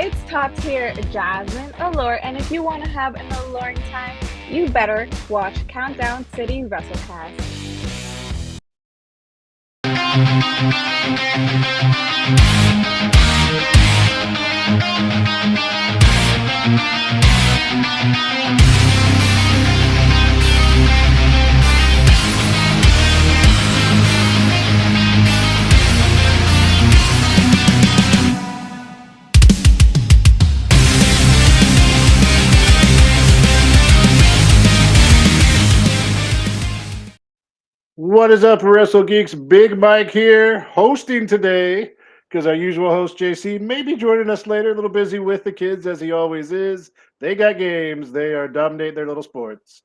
It's top tier Jasmine Allure, and if you want to have an alluring time, you better watch Countdown City WrestleCast. What is up, Wrestle Geeks? Big Mike here, hosting today because our usual host JC may be joining us later. A little busy with the kids as he always is. They got games. They are dominating their little sports.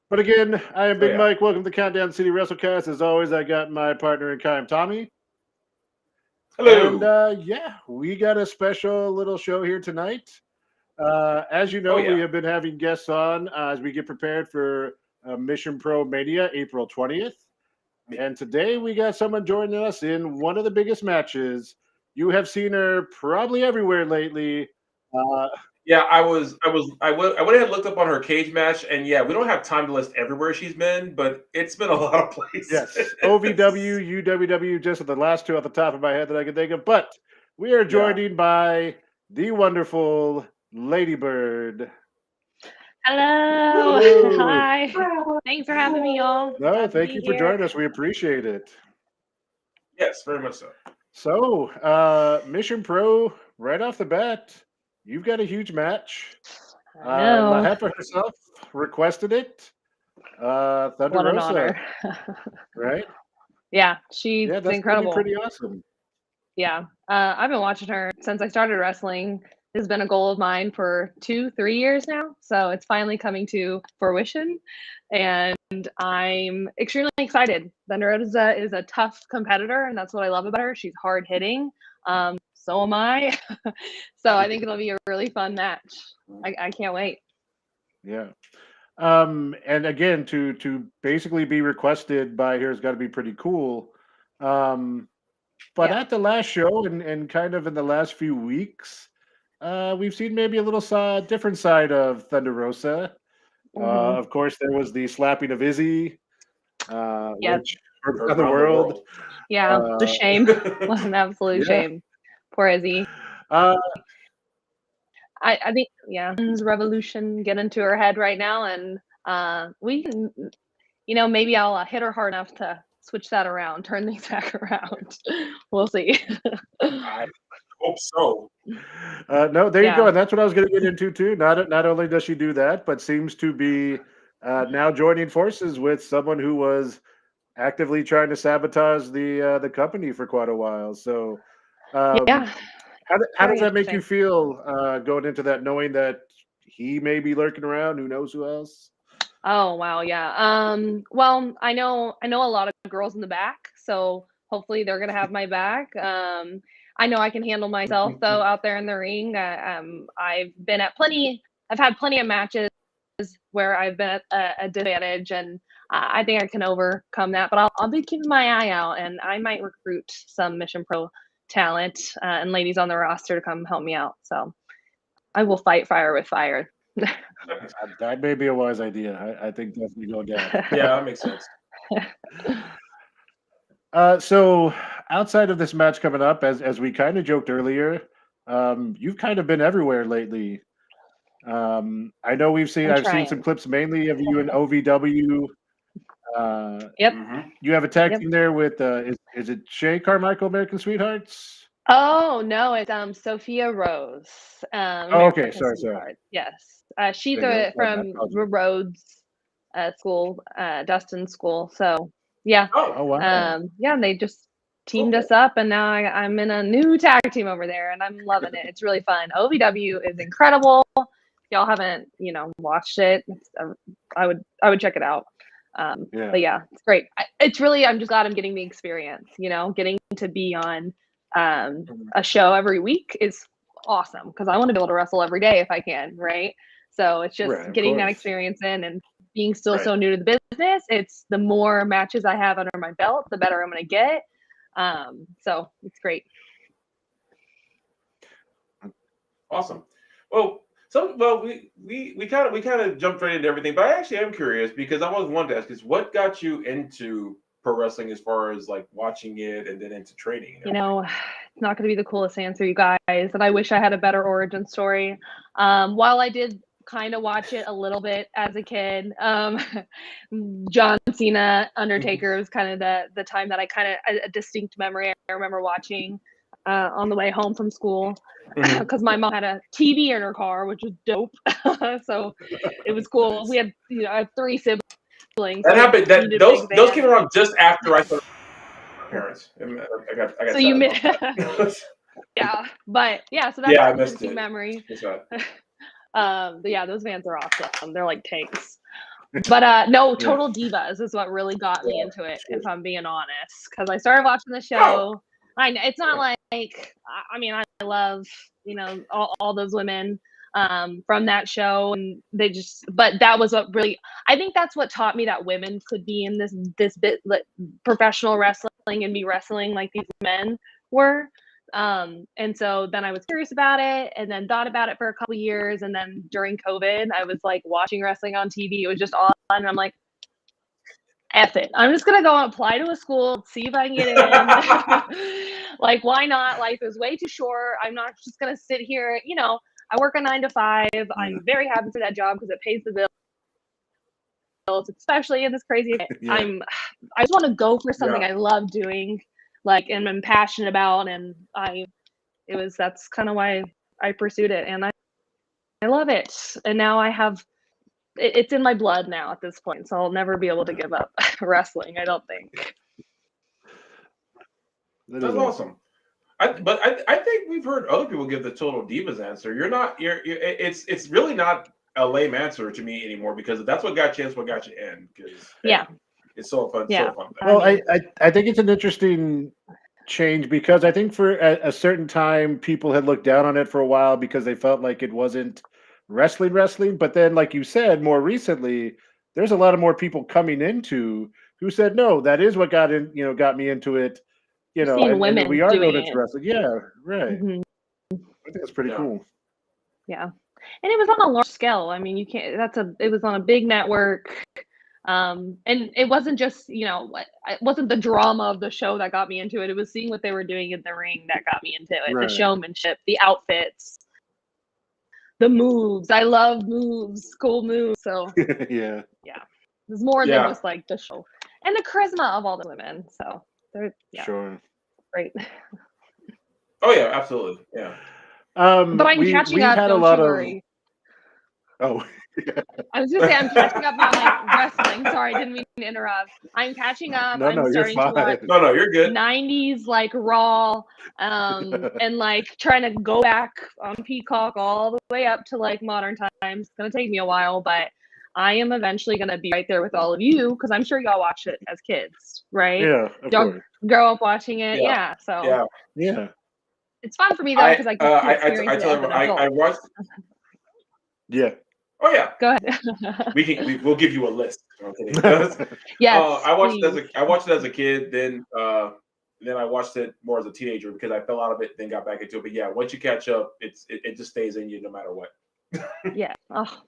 But again, I am Big Mike. Welcome to Countdown City WrestleCast. As always, I got my partner in crime, Tommy. Hello. And we got a special little show here tonight. As you know, we have been having guests on as we get prepared for Mission Pro Mania, April 20th. And today we got someone joining us in one of the biggest matches. You have seen her probably everywhere lately. I went ahead and looked up on her cage match, and yeah, we don't have time to list everywhere she's been, but it's been a lot of places. Yes, OVW, UWW, just at the last two off the top of my head that I can think of. But we are joined by the wonderful Ladybird. Hello. Hi. Thanks for having me, y'all. No, thank you for joining us. We appreciate it. Yes, very much so. So, Mission Pro, right off the bat, you've got a huge match. La Jefa herself requested it. Thunder what an Rosa, honor. right? Yeah, she's that's incredible. Pretty awesome. Yeah, I've been watching her since I started wrestling. This has been a goal of mine for 2-3 years now, so it's finally coming to fruition, and I'm extremely excited. Thunder Rosa is a tough competitor, and that's what I love about her. She's hard hitting. So am I. So I think it'll be a really fun match. I can't wait. Yeah. And again, to basically be requested by her has got to be pretty cool. But at the last show and kind of in the last few weeks, we've seen maybe a little different side of Thunder Rosa. Of course, there was the slapping of Izzy, which hurt around the world. Yeah, the shame. An absolute shame. Poor Izzy. I think, revolution get into her head right now, and we can, maybe I'll hit her hard enough to switch that around, turn things back around. We'll see. I hope so. No, there you go. And that's what I was going to get into too. Not only does she do that, but seems to be now joining forces with someone who was actively trying to sabotage the company for quite a while. So, how does that make you feel going into that, knowing that he may be lurking around? Who knows who else? Oh wow, yeah. Well, I know a lot of girls in the back, so hopefully they're gonna have my back. I know I can handle myself though out there in the ring. I've had plenty of matches where I've been at a disadvantage, and I think I can overcome that. But I'll be keeping my eye out, and I might recruit some Mission Pro talent and ladies on the roster to come help me out. So I will fight fire with fire. That may be a wise idea. I think definitely go down. Yeah, that makes sense. So outside of this match coming up, as we kind of joked earlier, you've kind of been everywhere lately. I know I've seen some clips mainly of you in OVW. You have a tag team there with is it Shay Carmichael, American Sweethearts? Oh no, it's Sophia Rose. Okay, sorry. Yes, she's from Rhodes school, Dustin school. So yeah. Oh wow. They just teamed us up, and now I'm in a new tag team over there, and I'm loving it. It's really fun. OVW is incredible. If y'all haven't watched it, I would check it out. But yeah, it's great. I'm just glad I'm getting the experience. Getting to be on a show every week is awesome because I want to be able to wrestle every day if I can, right? So it's just getting that experience in and being still so new to the business. It's the more matches I have under my belt, the better I'm going to get. So it's great. Awesome. Well, we kind of jumped right into everything, but I actually am curious because I always wanted to ask is what got you into pro wrestling as far as like watching it and then into training? It's not going to be the coolest answer, you guys, and I wish I had a better origin story. While I did kind of watch it a little bit as a kid, John Cena, Undertaker was kind of the time that I kind of a distinct memory I remember watching on the way home from school because my mom had a TV in her car, which was dope. So it was cool. We had I have 3 siblings. That happened. Those came around just after I started my parents. I got so you missed. yeah, but so that's I a missed distinct it. memory. But yeah, those vans are awesome. They're like tanks. But no, Total Divas is what really got me into it, if I'm being honest. Because I started watching the show. It's not like I mean I love all those women from that show, and but that was what really I think that's what taught me that women could be in this bit like, professional wrestling and be wrestling like these men were. And so then I was curious about it and then thought about it for a couple years. And then during COVID, I was like watching wrestling on TV. It was just on. And I'm like, F it. I'm just going to go and apply to a school, see if I can get in. Like, why not? Life is way too short. I'm not just going to sit here. I work a 9 to 5. I'm very happy for that job because it pays the bills, especially in this crazy. I just want to go for something I love doing. Like, and I'm passionate about, and that's kind of why I pursued it, and I love it. And now I have it's in my blood now at this point, so I'll never be able to give up wrestling, I don't think. That's awesome. But I think we've heard other people give the Total Divas answer. It's really not a lame answer to me anymore because that's what got you in, it's what got you in. It's so fun. Yeah. So fun. Well, I think it's an interesting change because I think for a certain time people had looked down on it for a while because they felt like it wasn't wrestling. But then, like you said, more recently, there's a lot of more people coming into who said, no, that is what got me into it. And we are known as wrestling. Yeah, right. I think that's pretty cool. Yeah. And it was on a large scale. I mean, it was on a big network. And it wasn't just, it wasn't the drama of the show that got me into it. It was seeing what they were doing in the ring that got me into it. Right. The showmanship, the outfits, the moves. I love moves, cool moves. So yeah. There's more than just like the show and the charisma of all the women. So they're sure. Great. Oh yeah, absolutely. Yeah. But I'm catching up. Don't you worry. Oh. I was gonna say I'm catching up on like wrestling. Sorry, I didn't mean to interrupt. I'm catching up. I'm starting to watch you're good. 90s like Raw, and like trying to go back on Peacock all the way up to like modern times. It's gonna take me a while, but I am eventually gonna be right there with all of you because I'm sure y'all watched it as kids, right? Yeah, of course. Grow up watching it. Yeah. So yeah. It's fun for me though because I can experience it as an adult. I watched. Yeah. Oh yeah. Go ahead. We'll give you a list. Yes. I watched it as a kid. Then I watched it more as a teenager because I fell out of it. Then got back into it. But yeah, once you catch up, it just stays in you no matter what. Yeah. Oh,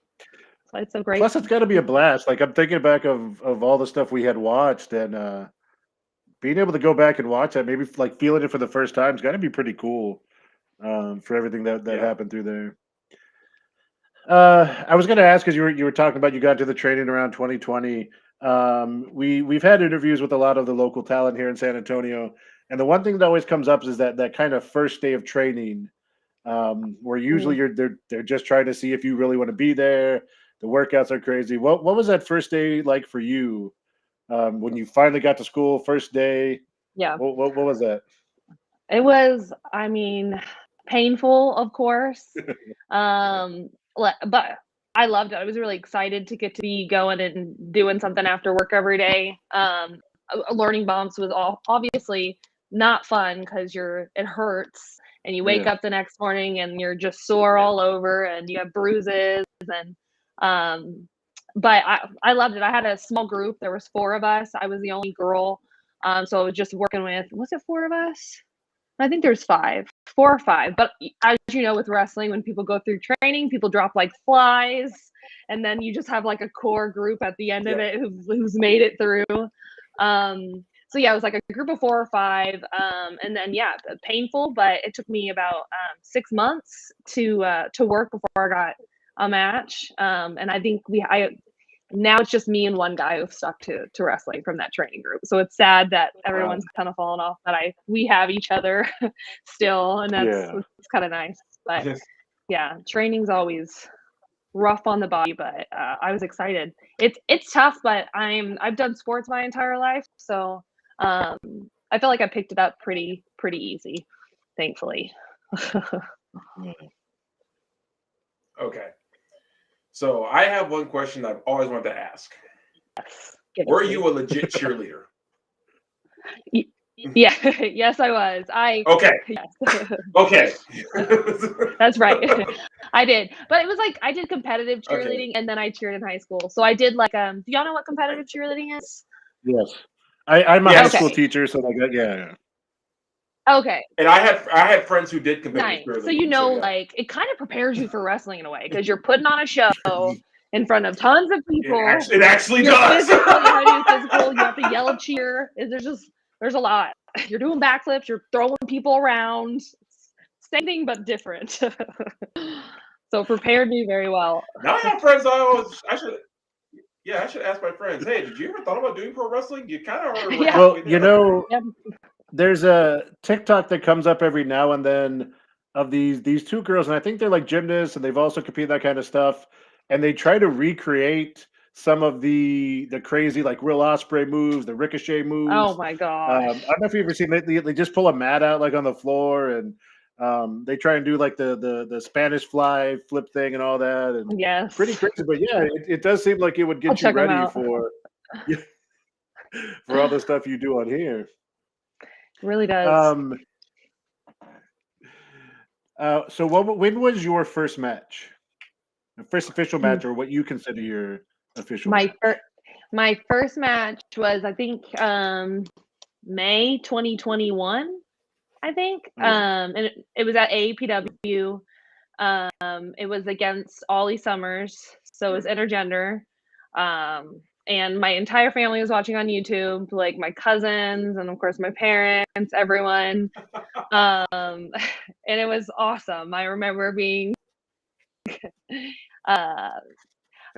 it's so great. Plus, it's got to be a blast. Like I'm thinking back of all the stuff we had watched, and being able to go back and watch that, maybe like feeling it for the first time, is got to be pretty cool. For everything that happened through there. I was going to ask because you were talking about you got to the training around 2020. We've had interviews with a lot of the local talent here in San Antonio, and the one thing that always comes up is that kind of first day of training, where usually they're just trying to see if you really want to be there. The workouts are crazy. What was that first day like for you? When you finally got to school, first day? Yeah. What was that? It was, painful, of course. But I loved it. I was really excited to get to be going and doing something after work every day. Learning bumps was obviously not fun because it hurts and you wake up the next morning and you're just sore all over and you have bruises and but I loved it. I had a small group. There was 4 of us. I was the only girl. So I was just working with, was it 4 of us? I think there's 5. 4 or 5. But as you know, with wrestling, when people go through training, people drop like flies, and then you just have like a core group at the end of it who's made it through. So yeah, it was like a group of 4 or 5, and then painful, but it took me about 6 months to work before I got a match. And I think now it's just me and one guy who've stuck to wrestling from that training group. So it's sad that everyone's kind of fallen off, but we have each other still, and it's kind of nice. But yeah, training's always rough on the body, but I was excited. It's tough, but I've done sports my entire life, so I feel like I picked it up pretty easy, thankfully. Okay. So I have one question I've always wanted to ask. Yes. Were you a legit cheerleader? Yeah. Yes, I was. Okay. Yes. Okay. That's right. I did. But it was like I did competitive cheerleading and then I cheered in high school. So I did like do y'all know what competitive cheerleading is? Yes. I'm a high school teacher, so like yeah. Okay. And I had friends who did competitive cheerleading. So like it kind of prepares you for wrestling in a way because you're putting on a show in front of tons of people. It actually does. You have to yell, cheer. There's a lot. You're doing backflips. You're throwing people around. Same thing but different. So it prepared me very well. Now I have friends. I should ask my friends. Hey, did you ever thought about doing pro wrestling? You kind of are. Well, there's a TikTok that comes up every now and then of these 2 girls, and I think they're like gymnasts, and they've also competed that kind of stuff, and they try to recreate some of the crazy like Will Ospreay moves, the Ricochet moves. Oh my gosh! I don't know if you've ever seen they just pull a mat out like on the floor, and they try and do like the Spanish fly flip thing and all that, and pretty crazy. But yeah, it does seem like it would get you ready for all the stuff you do on here. It really does. So when was your first match? The first official match, or what you consider your official match? My first match was, I think, May 2021, I think. And it was at AEPW. It was against Ollie Summers, so it was intergender. And my entire family was watching on YouTube, like my cousins and of course my parents, everyone. And it was awesome. I remember being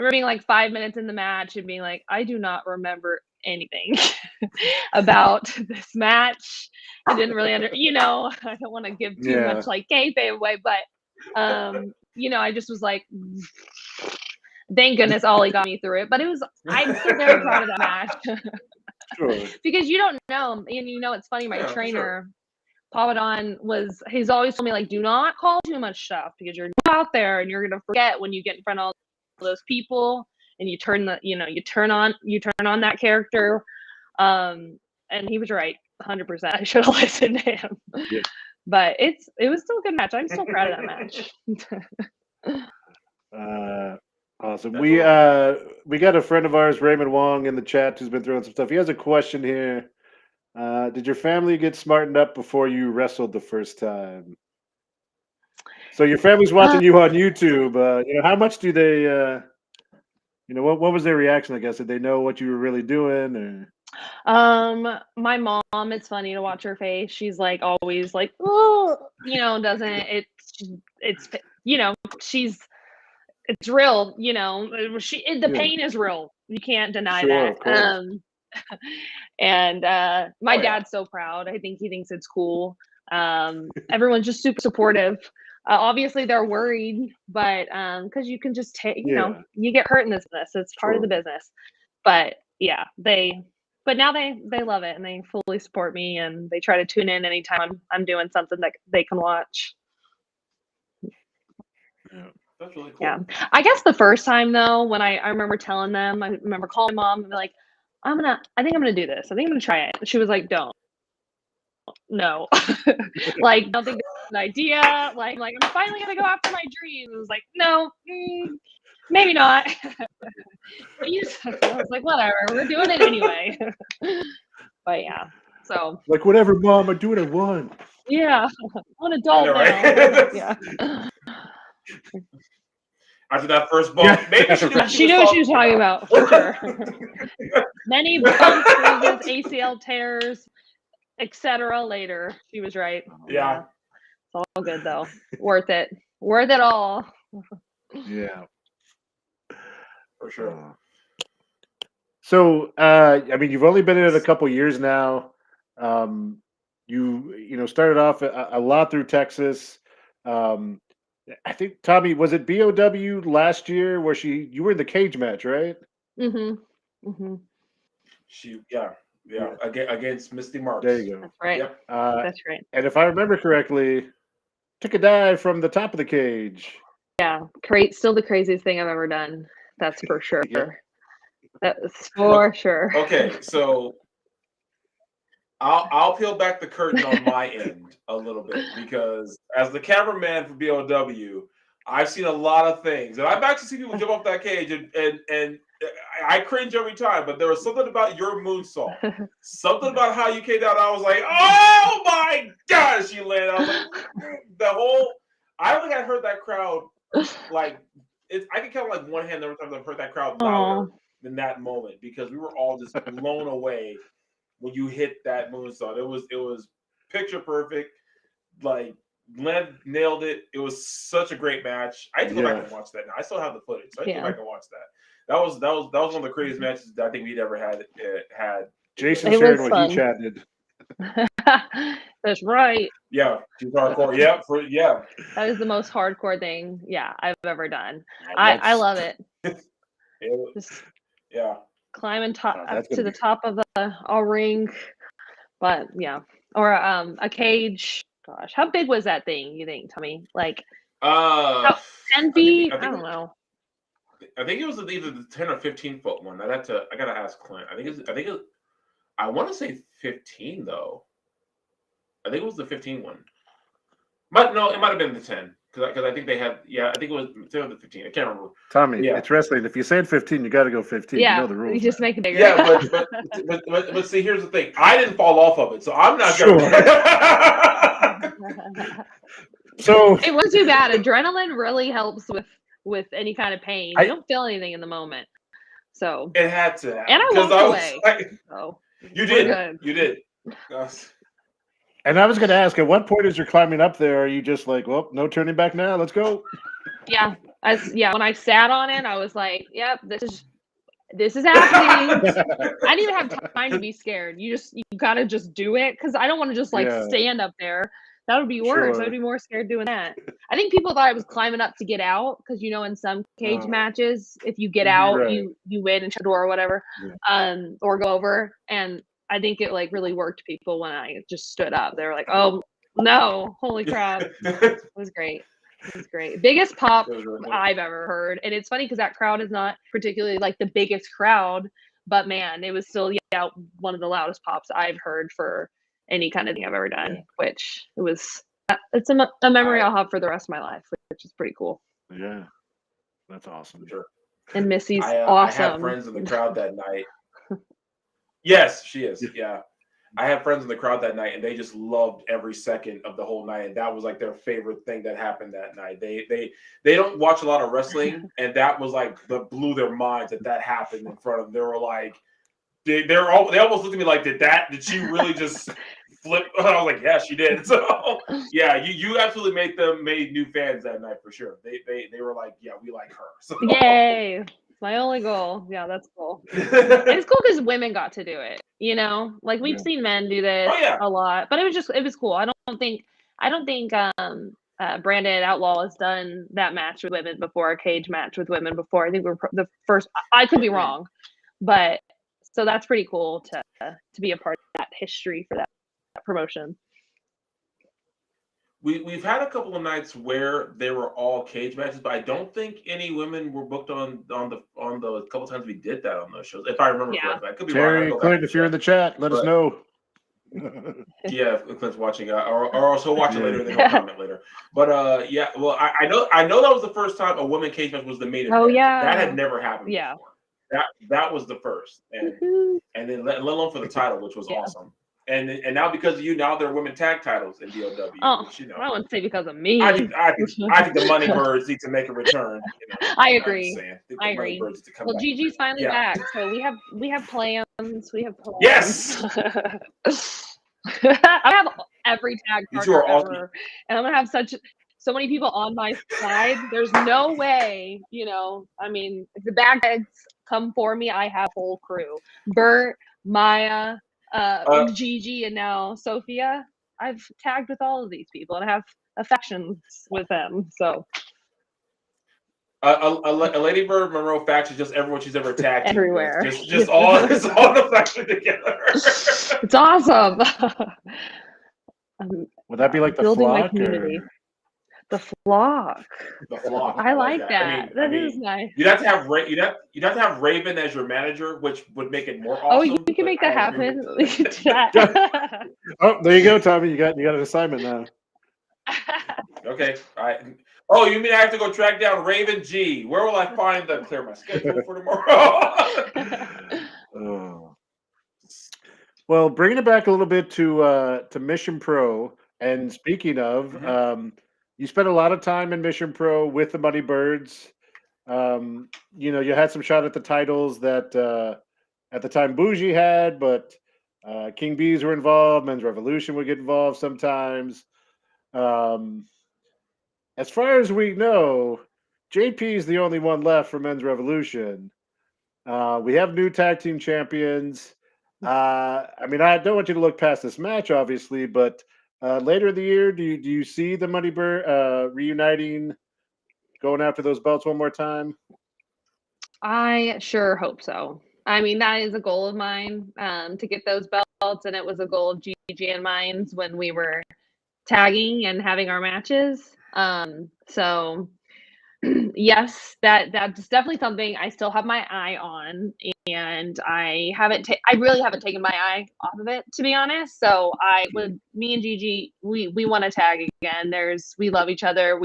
like 5 minutes in the match and being like, I do not remember anything about this match. I didn't really I don't want to give too much like kayfabe away, but I just was like, thank goodness Ollie got me through it. But I'm still very proud of that match. Sure. Because you don't know, and it's funny, my trainer, Papadon, he's always told me, like, do not call too much stuff because you're out there and you're gonna forget when you get in front of all those people and you turn on that character. And he was right, 100%. I should have listened to him. Yeah. But it was still a good match. I'm still proud of that match. Awesome. We got a friend of ours, Raymond Wong, in the chat who's been throwing some stuff. He has a question here. Did your family get smartened up before you wrestled the first time? So your family's watching you on YouTube. How much do they? What was their reaction? I guess, did they know what you were really doing? Or? My mom, it's funny to watch her face. She's like always like, oh, it's real, the pain is real. You can't deny that. And my dad's so proud. I think he thinks it's cool. Everyone's just super supportive. Obviously they're worried, but because you can just take, you get hurt in this business. It's part of the business. But yeah, but now they love it and they fully support me and they try to tune in anytime I'm doing something that they can watch. Yeah. That's really cool. Yeah. I guess the first time though, when I remember telling them, I remember calling my mom and be like, I think I'm gonna do this. I think I'm gonna try it. She was like, don't. No. Like, don't think that's an idea. Like I'm finally gonna go after my dreams. I was like, no, maybe not. I was like, whatever, we're doing it anyway. But yeah. So like, whatever, Mom, I do what I want. yeah, I'm an adult right? now. Yeah. After that first bump, maybe she knew what She knew what she was talking about for sure. sure. Many bumps, bruises, ACL tears, etc. Later, she was right. Yeah. It's all good though. Worth it. Worth it all. Yeah, For sure. So, I mean, you've only been in it a couple years now. You know, started off a lot through Texas. Um, I think Tommy, was it BOW last year where you were in the cage match, right? Mm-hmm. Mm-hmm. Yeah. Against Misty Marks. There you go. That's right. Yep. That's right. And if I remember correctly, took a dive from the top of the cage. Yeah. Still the craziest thing I've ever done. That's for sure. Yeah. That's for sure. Okay, so I'll peel back the curtain on my end a little bit because as the cameraman for BOW, I've seen a lot of things, and I've actually seen people jump off that cage, and I cringe every time. But there was something about your moonsault, something about how you came down. I was like, oh my gosh, you landed. I was like, I don't think I heard that crowd like I can count like one hand the number of times I've heard that crowd louder than that moment because we were all just blown away when you hit that moonsault. It was picture perfect. Like Glenn nailed it. It was such a great match. I need to go back and watch that now. I still have the footage, so I need to go back and watch that. That was one of the craziest matches that I think we'd ever had. Jason shared what he chatted. That's right. Yeah, she's hardcore. Yeah, that is the most hardcore thing I've ever done. I love it. Just climbing up to the top of a ring, but or a cage. Gosh, how big was that thing? You think, Tommy? Like 10 feet? I don't know. I think it was either the 10 or 15 foot one. I gotta ask Clint. I want to say 15 though. I think it was the 15 one. But no, it might have been the 10 because I think they had. Yeah, I think it was 10 or the 15. I can't remember. Tommy, it's wrestling. If you say 15, you got to go 15. Yeah, you know the rules. You just make it bigger. Yeah, but see, here's the thing. I didn't fall off of it, so I'm not sure. So it wasn't too bad. Adrenaline really helps with any kind of pain. You don't feel anything in the moment, so it had to. And I walked away. So you did. You did. And I was going to ask, at what point as you're climbing up there, are you just like, well, no turning back now, let's go? Yeah. When I sat on it, I was like, yep, this is happening. I didn't even have time to be scared. You gotta just do it because I don't want to just stand up there. That would be worse. Sure. I'd be more scared doing that. I think people thought I was climbing up to get out because in some cage matches, if you get out, you win and shut the door or whatever, or go over. And I think it really worked people when I just stood up. They were like, "Oh no, holy crap!" It was great. It was great. Biggest pop I've ever heard, and it's funny because that crowd is not particularly the biggest crowd, but man, it was still one of the loudest pops I've heard for any kind of thing I've ever done. Which it's a memory I'll have for the rest of my life, which is pretty cool. Yeah, that's awesome. Sure. And Missy's awesome. I had friends in the crowd that night. Yes, she is. Yeah. I had friends in the crowd that night and they just loved every second of the whole night. And that was their favorite thing that happened that night. They don't watch a lot of wrestling. And that was that blew their minds that happened in front of them. They were like, they almost looked at me like, did she really just flip? I was like, yeah, she did. So yeah, you absolutely made new fans that night for sure. They were like, yeah, we like her. So. Yay. My only goal. Yeah, that's cool. And it's cool because women got to do it. We've seen men do this a lot, but it was cool. I don't think Brandon Outlaw has done that match with women before, a cage match with women before. I think we're the first. I could be wrong, but so that's pretty cool to be a part of that history for that promotion. We've had a couple of nights where they were all cage matches, but I don't think any women were booked on the couple times we did that on those shows. If I remember correctly, I could be wrong. Clint, if you're in the chat, let us know. Yeah, if Clint's watching, or also watch it later, then he'll comment later. But well, I know that was the first time a women cage match was the main event. Oh yeah, that had never happened before. That was the first, and then let alone for the title, which was awesome. And now because of you, now there are women tag titles in DOW. Oh, which, I wouldn't say because of me. I think the Money Birds need to make a return. I agree. I agree. Well, Gigi's finally back, so we have plans. We have plans. Yes. I have every tag You two are partner awesome. ever, and I'm gonna have so many people on my side. There's no way, I mean, if the bags come for me, I have a whole crew: Bert, Maya, Gigi, and now Sophia. I've tagged with all of these people, and I have affections with them. So a Lady Bird Monroe faction is just everyone she's ever tagged everywhere, just all it's all the faction together. It's awesome. Would that be like the building flock? my community? The flock. The flock. I like that. That is nice. You'd have to have Raven as your manager, which would make it more awesome. Oh, you can make that happen. Oh, there you go, Tommy. You got an assignment now. Okay. All right. Oh, you mean I have to go track down Raven G? Where will I find the clear my schedule for tomorrow? Oh. Well, bringing it back a little bit to Mission Pro, and speaking of, you spent a lot of time in Mission Pro with the Money Birds. You had some shot at the titles that at the time Bougie had, but King Bees were involved. Men's Revolution would get involved sometimes. As far as we know, JP is the only one left for Men's Revolution. We have new tag team champions. I don't want you to look past this match, obviously, but later in the year, do you see the Money Bird reuniting, going after those belts one more time? I sure hope so. I mean, that is a goal of mine, to get those belts, and it was a goal of Gigi and mine's when we were tagging and having our matches. So yes, that's definitely something I still have my eye on, and I really haven't taken my eye off of it, to be honest. So me and Gigi, we want to tag again. We love each other.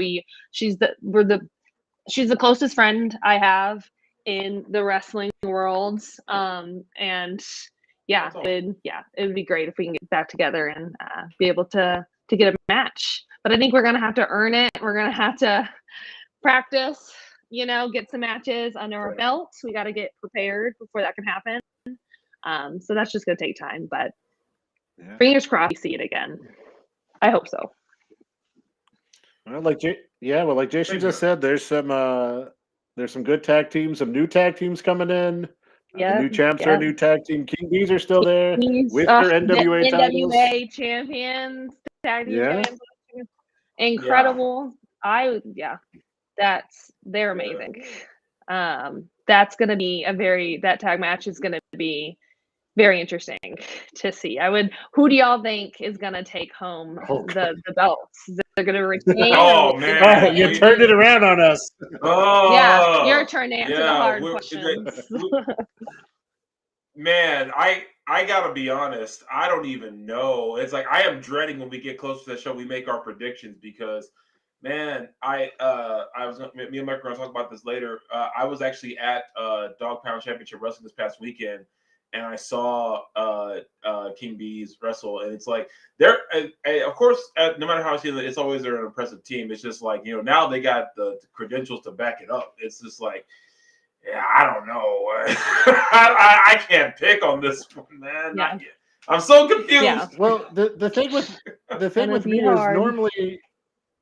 She's the closest friend I have in the wrestling world. And yeah, it would be great if we can get back together and be able to get a match. But I think we're gonna have to earn it. We're gonna have to practice, get some matches under our belts. We got to get prepared before that can happen. So that's just gonna take time, but fingers crossed we see it again. I hope so. Well, like Jason just said, there's some good tag teams, some new tag teams coming in. The new champs are a new tag team. King Bees are still there with their NWA titles. NWA champions, tag team champions. Incredible. They're amazing. That's gonna be that tag match is gonna be very interesting to see. Who do y'all think is gonna take home the belts? They're gonna retain. Oh man! Oh, you turned it around on us. Oh yeah, your turn to answer the hard questions. Man, I gotta be honest. I don't even know. It's like I am dreading when we get close to the show. We make our predictions because, man, me and Mike are gonna talk about this later. I was actually at Dog Pound Championship Wrestling this past weekend, and I saw King Bees wrestle, and it's like they're of course no matter how I see it, it's always they're an impressive team. It's just like now they got the credentials to back it up. It's just like. Yeah, I don't know. I can't pick on this one, man. Yeah. I'm so confused. Yeah. Well, the thing with me is normally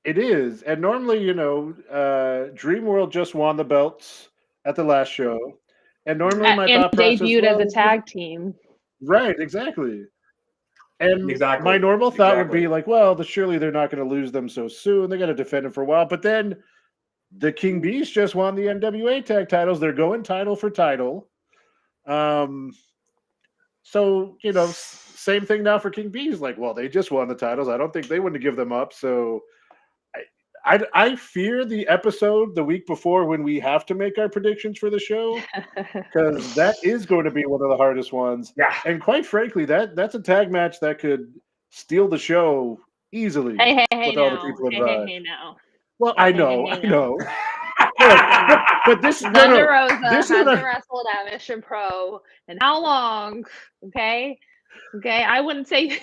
it is, and normally Dream World just won the belts at the last show, and normally my thought process debuted as a tag team. Right, exactly. And my normal thought would be like, well, surely they're not going to lose them so soon. They got to defend them for a while, but then. The King Bees just won the NWA tag titles. They're going title for title. So, same thing now for King Bees. Like, well, they just won the titles. I don't think they wouldn't give them up. So I fear the episode the week before when we have to make our predictions for the show, because that is going to be one of the hardest ones. Yeah. And quite frankly, that's a tag match that could steal the show easily with all the people involved. Hey, now. Well, I know. But this Thunder Rosa hasn't wrestled at Mission Pro, and how long? Okay, Okay, I wouldn't say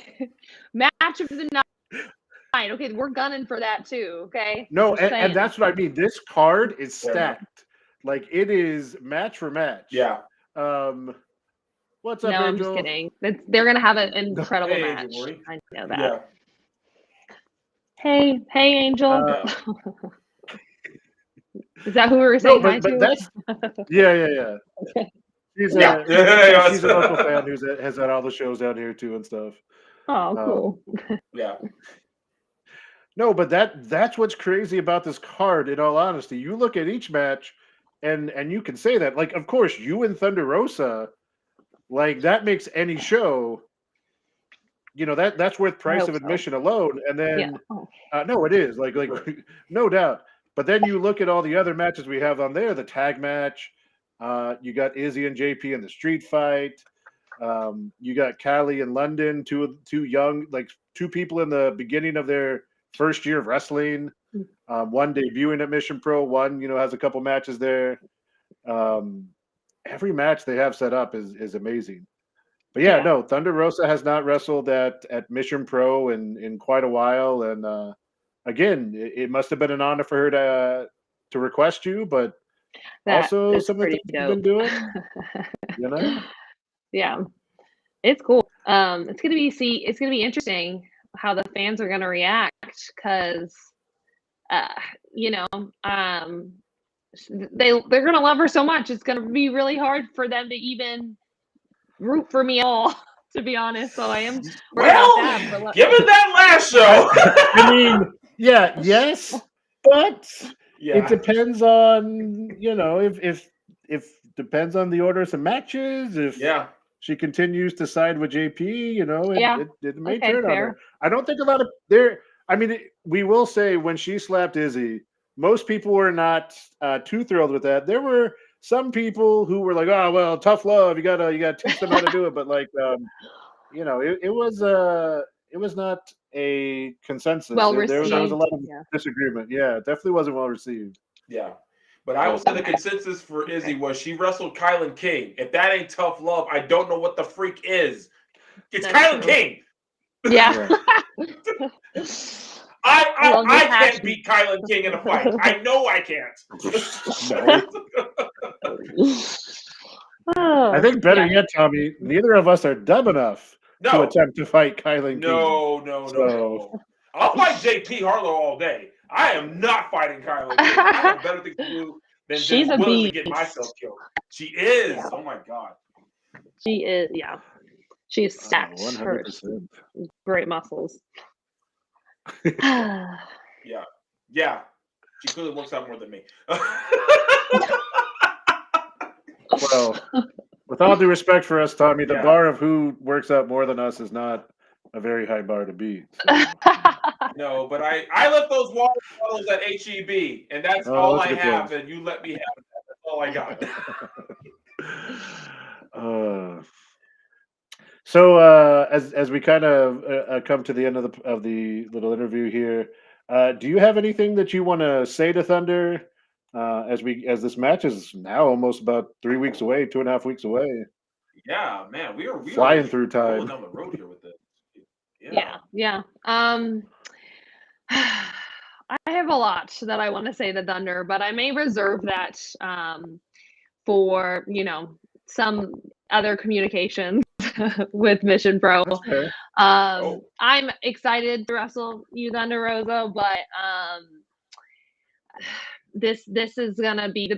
match of the night. Okay, we're gunning for that too. Okay. No, Just and saying. that's what I mean. This card is Fair enough. stacked. Like it is match for match. Yeah. What's up, No, I'm Angel? just kidding. They're gonna have an incredible Hey, match. Angel Marie. I know that. Yeah. Hey, Angel. Yeah. Is that who we were No, saying hi but to? that's yeah. Okay. She's Yeah. she's a local fan who has had all the shows down here too and stuff. Oh, cool. Yeah. No, but that's what's crazy about this card. In all honesty, you look at each match, and you can say that. Like, of course, you and Thunder Rosa, like that makes any show. You know that's worth price of admission alone. And then, no, it is like no doubt. But then you look at all the other matches we have on there. The tag match, you got Izzy and JP in the street fight. You got Callie and London, two young, like two people in the beginning of their first year of wrestling. One debuting at Mission Pro, one has a couple matches there. Every match they have set up is amazing. But no, Thunder Rosa has not wrestled at Mission Pro in quite a while, and again, it must have been an honor for her to request you, but also some of the things you've been doing, Yeah, it's cool. It's gonna be interesting how the fans are gonna react because, they're gonna love her so much. It's gonna be really hard for them to even root for me at all, to be honest. So I am. Well, given that last show, I mean, yes, but it depends on if depends on the order of some matches. If she continues to side with JP, it may turn on her. I don't think a lot of I mean, we will say when she slapped Izzy, most people were not too thrilled with that. There were some people who were like, "Oh well, tough love. You gotta teach them how to do it." But like, it was not a consensus. Well There was a lot of yeah. disagreement. Yeah, it definitely wasn't well received. Yeah. But I will say the consensus for Izzy was she wrestled Kylan King. If that ain't tough love, I don't know what the freak is. It's Kylan King. Yeah. I can't beat Kylan King in a fight. I know I can't. I think better yet, Tommy, neither of us are dumb enough to attempt to fight Kylan King. No. I'll fight JP Harlow all day. I am not fighting Kylan King. I have better things to do than She's just willing beast. to get myself killed. She is. Yeah. Oh my god. She is. Yeah. She's stacked. 100%. Great muscles. Yeah. She clearly works out more than me. Well, with all due respect for us, Tommy, the bar of who works out more than us is not a very high bar to beat. So. No, but I left those water bottles at HEB, and that's all I have, and you let me have it. That's all I got. So as we kind of come to the end of the little interview here, do you have anything that you want to say to Thunder as this match is now almost about 3 weeks away, 2.5 weeks away? Yeah, man, we are flying through time. Down the road here with this. Yeah. I have a lot that I want to say to Thunder, but I may reserve that for some other communications with Mission Pro. I'm excited to wrestle you, Thunder Rosa, but this is gonna be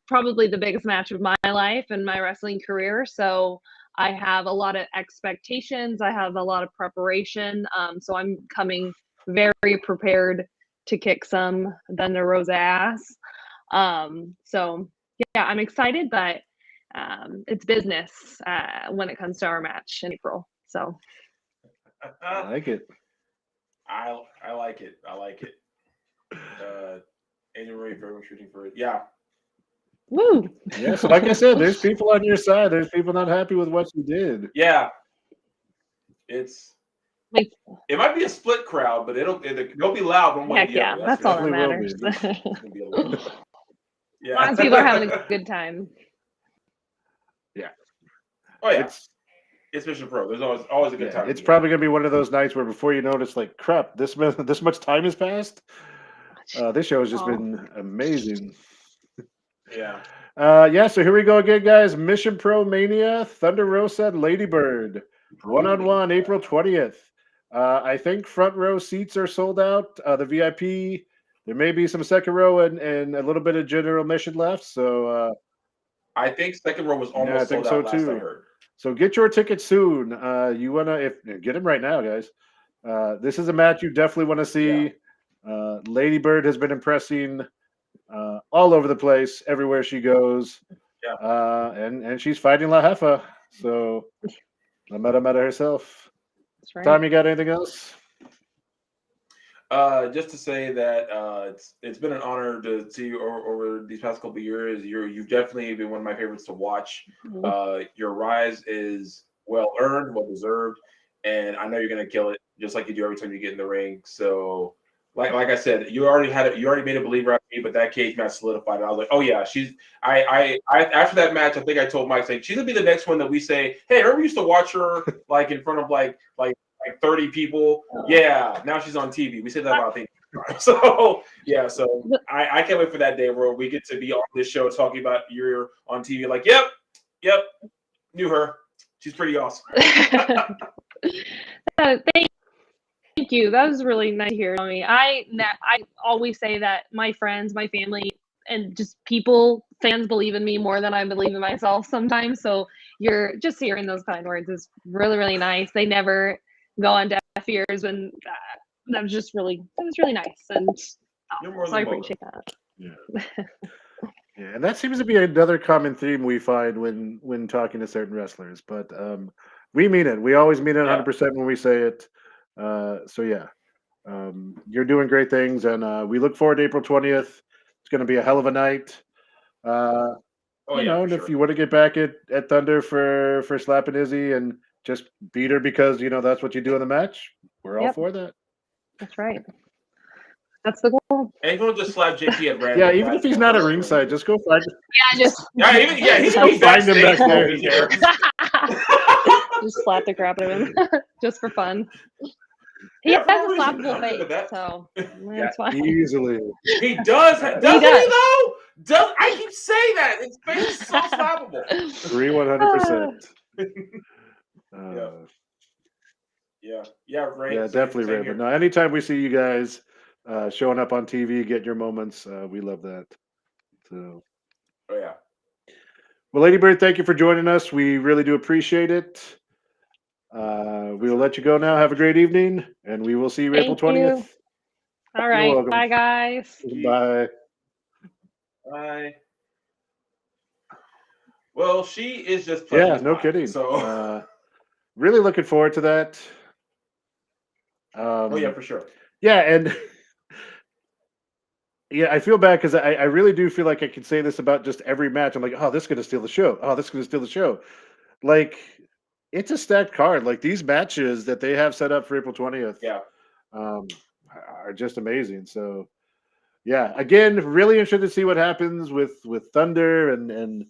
probably the biggest match of my life and my wrestling career. So I have a lot of expectations. I have a lot of preparation. So I'm coming very prepared to kick some Thunder Rosa ass. So yeah, I'm excited, but it's business when it comes to our match in April. So I like it. I like it. Angel Marie, very much shooting for it. Yeah. Woo. Yeah, so like I said, there's people on your side. There's people not happy with what you did. Yeah. It might be a split crowd, but it'll be loud one way or the other. Yeah, that's all that matters. Yeah. As long as people are having a good time. Yeah. Oh yeah. It's Mission Pro. There's always a good time. It's probably gonna be one of those nights where before you notice, like, crap, this much time has passed. This show has just been amazing. Yeah. So here we go again, guys. Mission Pro Mania, Thunder Rosa, Lady Bird, 1-on-1, April 20th. I think front row seats are sold out. The VIP, there may be some second row and a little bit of general admission left. So I think second row was almost sold out last I heard. So get your tickets soon. You wanna get them right now, guys. This is a match you definitely want to see. Lady Bird has been impressing all over the place, everywhere she goes. Yeah. And she's fighting La Jefa, so La Meta herself. That's right. Tom, you got anything else? Just to say that it's been an honor to see you over these past couple of years. You've definitely been one of my favorites to watch. Your rise is well earned, well deserved, and I know you're gonna kill it just like you do every time you get in the ring. So, like I said, you already made a believer out of me, but that cage match solidified it. I was like, oh yeah, I after that match, I think I told Mike, saying she's gonna be the next one that we say, hey, remember we used to watch her like in front of like 30 people. Yeah, now she's on TV. We say that about things. So yeah, so I can't wait for that day where we get to be on this show talking about you're on TV. Like, yep, knew her. She's pretty awesome. Thank you. That was really nice to hear. I always say that my friends, my family, and just fans believe in me more than I believe in myself sometimes. So you're just hearing those kind words is really, really nice. They never go on deaf ears, and that was really nice. And so I appreciate that. Yeah. Yeah, and that seems to be another common theme we find when talking to certain wrestlers. But we mean it. We always mean it 100% when we say it. So yeah, you're doing great things, and we look forward to April 20th. It's going to be a hell of a night. And if you want to get back at Thunder for slapping Izzy and just beat her because that's what you do in the match, we're all for that. That's right. That's the goal. And you'll just slap JP at random. Yeah, even if he's not at ringside, just go find him. He can be find him back there. Just slap the crap out of him, just for fun. He has a slappable face, so that's fine. Easily. He does. Doesn't he though? I keep saying that. His face is so slappable. 100%. Ray. Yeah, definitely, Ray. But no, anytime we see you guys showing up on TV, get your moments, we love that. So. Oh yeah. Well, Lady Bird, thank you for joining us. We really do appreciate it. We will let you go now. Have a great evening, and we will see you April 20th. All right. Bye, guys. Bye. Bye. Well, she is just no kidding. So really looking forward to that. For sure. Yeah, and I feel bad because I really do feel like I can say this about just every match. I'm like, oh, this is gonna steal the show. Oh, this is gonna steal the show. Like, it's a stacked card. Like, these matches that they have set up for April 20th, are just amazing. So, yeah, again, really interested to see what happens with Thunder and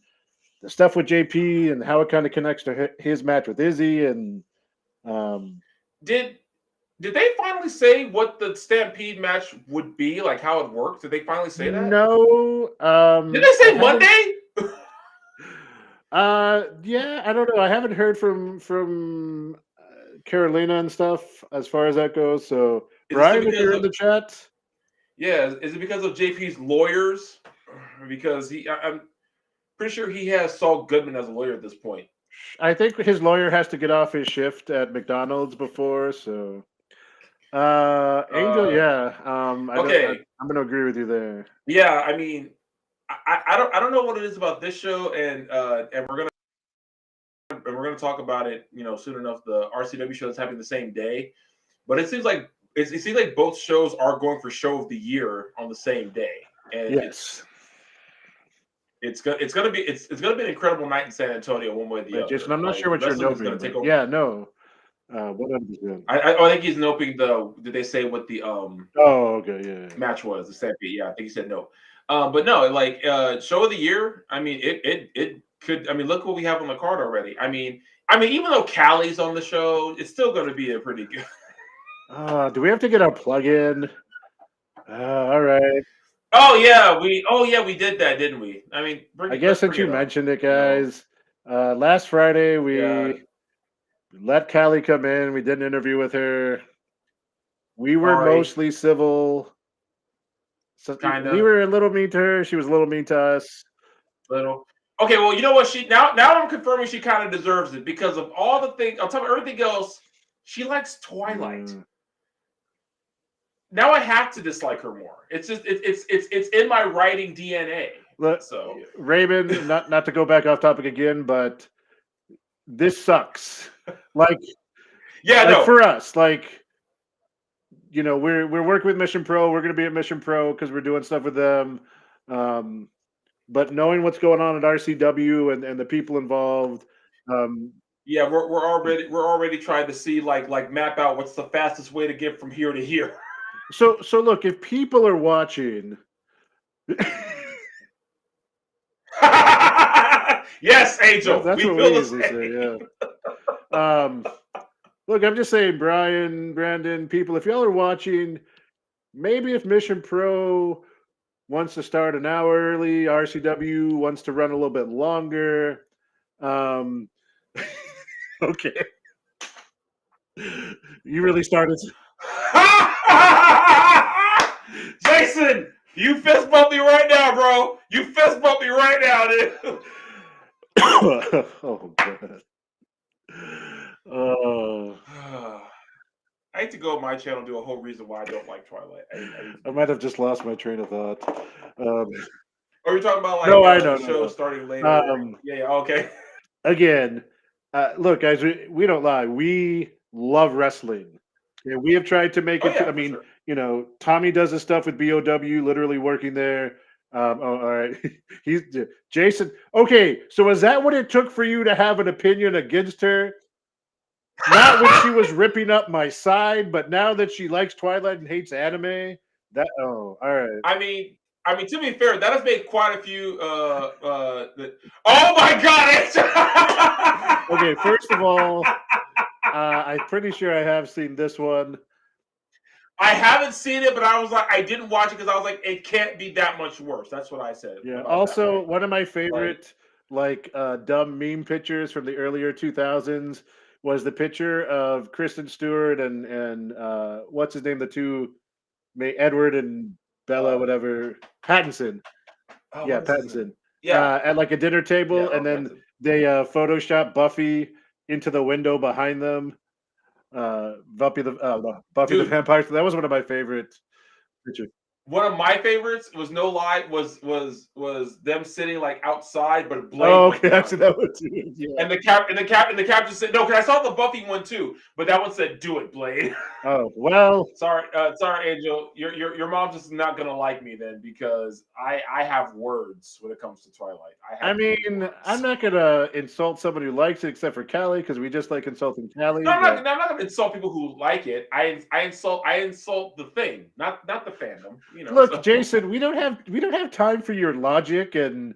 the stuff with JP and how it kind of connects to his match with Izzy. And did they finally say what the Stampede match would be? Like how it worked? Did they finally say that? No. Did they say Monday? Yeah, I don't know. I haven't heard from Carolina and stuff as far as that goes. So, Brian, if you're in the chat. Yeah, is it because of JP's lawyers? Because I'm pretty sure he has Saul Goodman as a lawyer at this point. I think his lawyer has to get off his shift at McDonald's before, so Angel, I'm gonna agree with you there. Yeah, I mean, I don't know what it is about this show, and we're gonna talk about it, soon enough. The RCW show that's happening the same day, but it seems like both shows are going for show of the year on the same day, and yes. It's gonna be an incredible night in San Antonio, one way or the other. Jason, I'm not sure what you're noping. Yeah, no. What I think he's noping did they say what the match was? The Stampede. Yeah, I think he said no. But no, like show of the year. I mean, it could. I mean, look what we have on the card already. I mean, I mean, even though Callie's on the show, it's still going to be a pretty good. Do we have to get our plug-in? All right. Oh yeah, we did that, didn't we? I mean, I guess since you mentioned it, guys, last Friday we let Callie come in. We did an interview with her. We were mostly civil. So we were a little mean to her. She was a little mean to us. Little. Okay, well, you know what? Now I'm confirming she kind of deserves it because of all the things. On top of everything else, she likes Twilight. Now I have to dislike her more. It's just it's in my writing DNA. So Raymond, not to go back off topic again, but this sucks. Like, for us, like, you know, we're working with Mission Pro. We're going to be at Mission Pro because we're doing stuff with them. But knowing what's going on at RCW and the people involved, yeah, we're already trying to see like map out what's the fastest way to get from here to here. So look, if people are watching, yes, Angel, that's what we usually say. Yeah. Look, I'm just saying, Brian, Brandon, people, if y'all are watching, maybe if Mission Pro wants to start an hour early, RCW wants to run a little bit longer. Okay. You really started. Jason, you fist bump me right now, bro. You fist bump me right now, dude. Oh, God. I hate to go on my channel and do a whole reason why I don't like Twilight. I might have just lost my train of thought. Are you talking about like no, I know, the show starting later? Yeah, okay. Again, look, guys, we don't lie. We love wrestling. Yeah, we have tried to make it. I mean, you know, Tommy does his stuff with BOW, literally working there. All right, he's Jason. Okay, so is that what it took for you to have an opinion against her? Not when she was ripping up my side, but now that she likes Twilight and hates anime. All right. I mean, to be fair, that has made quite a few. Oh my God! Okay, first of all, I'm pretty sure I have seen this one. I haven't seen it, but I was like, I didn't watch it because I was like, it can't be that much worse. That's what I said. Yeah. Also, one of my favorite dumb meme pictures from the earlier 2000s was the picture of Kristen Stewart and what's his name, the two, Edward and Bella, whatever, Pattinson. Yeah, Pattinson. Yeah, at like a dinner table, and then they Photoshop Buffy into the window behind them. Buffy the Vampire. That was one of my favorite pictures. One of my favorites was no lie was them sitting like outside, but Blade. Oh, okay, actually that one too. Yeah. And the captain said no, because I saw the Buffy one too, but that one said "Do it, Blade." Oh well. Sorry, Angel. Your mom's just not gonna like me then because I have words when it comes to Twilight. I mean, I'm not gonna insult somebody who likes it, except for Callie, because we just like insulting Callie. No, I'm not gonna insult people who like it. I insult the thing, not the fandom. You know, look, Jason, we don't have time for your logic and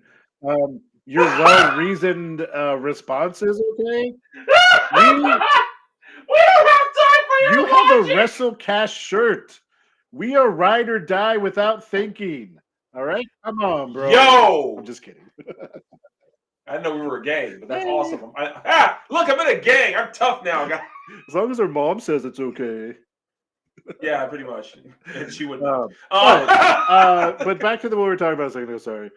your well-reasoned responses. Okay, we don't have time for your logic. You have a WrestleCast shirt. We are ride or die without thinking. All right, come on, bro. Yo, I'm just kidding. I didn't know we were a gang, but that's awesome. Look, I'm in a gang. I'm tough now, guys. As long as her mom says it's okay. Yeah, pretty much. And she would. But back to what we were talking about a second ago. Sorry.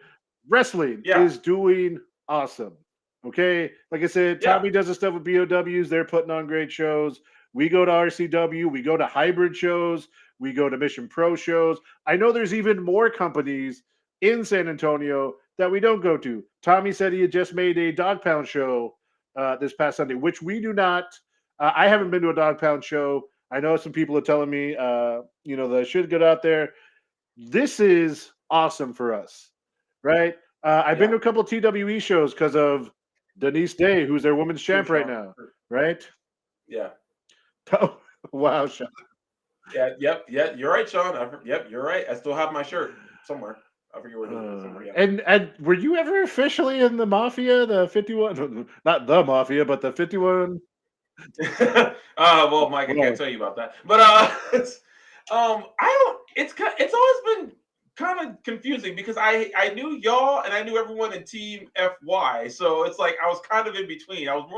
Wrestling is doing awesome. Okay. Like I said, Tommy does the stuff with BOWs. They're putting on great shows. We go to RCW. We go to hybrid shows. We go to Mission Pro shows. I know there's even more companies in San Antonio that we don't go to. Tommy said he had just made a Dog Pound show this past Sunday, which we do not. I haven't been to a Dog Pound show. I know some people are telling me, that I should get out there. This is awesome for us, right? I've been to a couple of TWE shows because of Denise Day, who's their women's champ right now, right? Yeah. Oh, wow, Sean. Yeah, you're right, Sean. Yep, you're right. I still have my shirt somewhere. I forget where it is. Somewhere, yeah. And were you ever officially in the Mafia, the 51? Not the Mafia, but the 51. Well, Mike, I can't tell you about that. But I don't. It's always been kind of confusing because I knew y'all and I knew everyone in Team FY, so it's like I was kind of in between. I was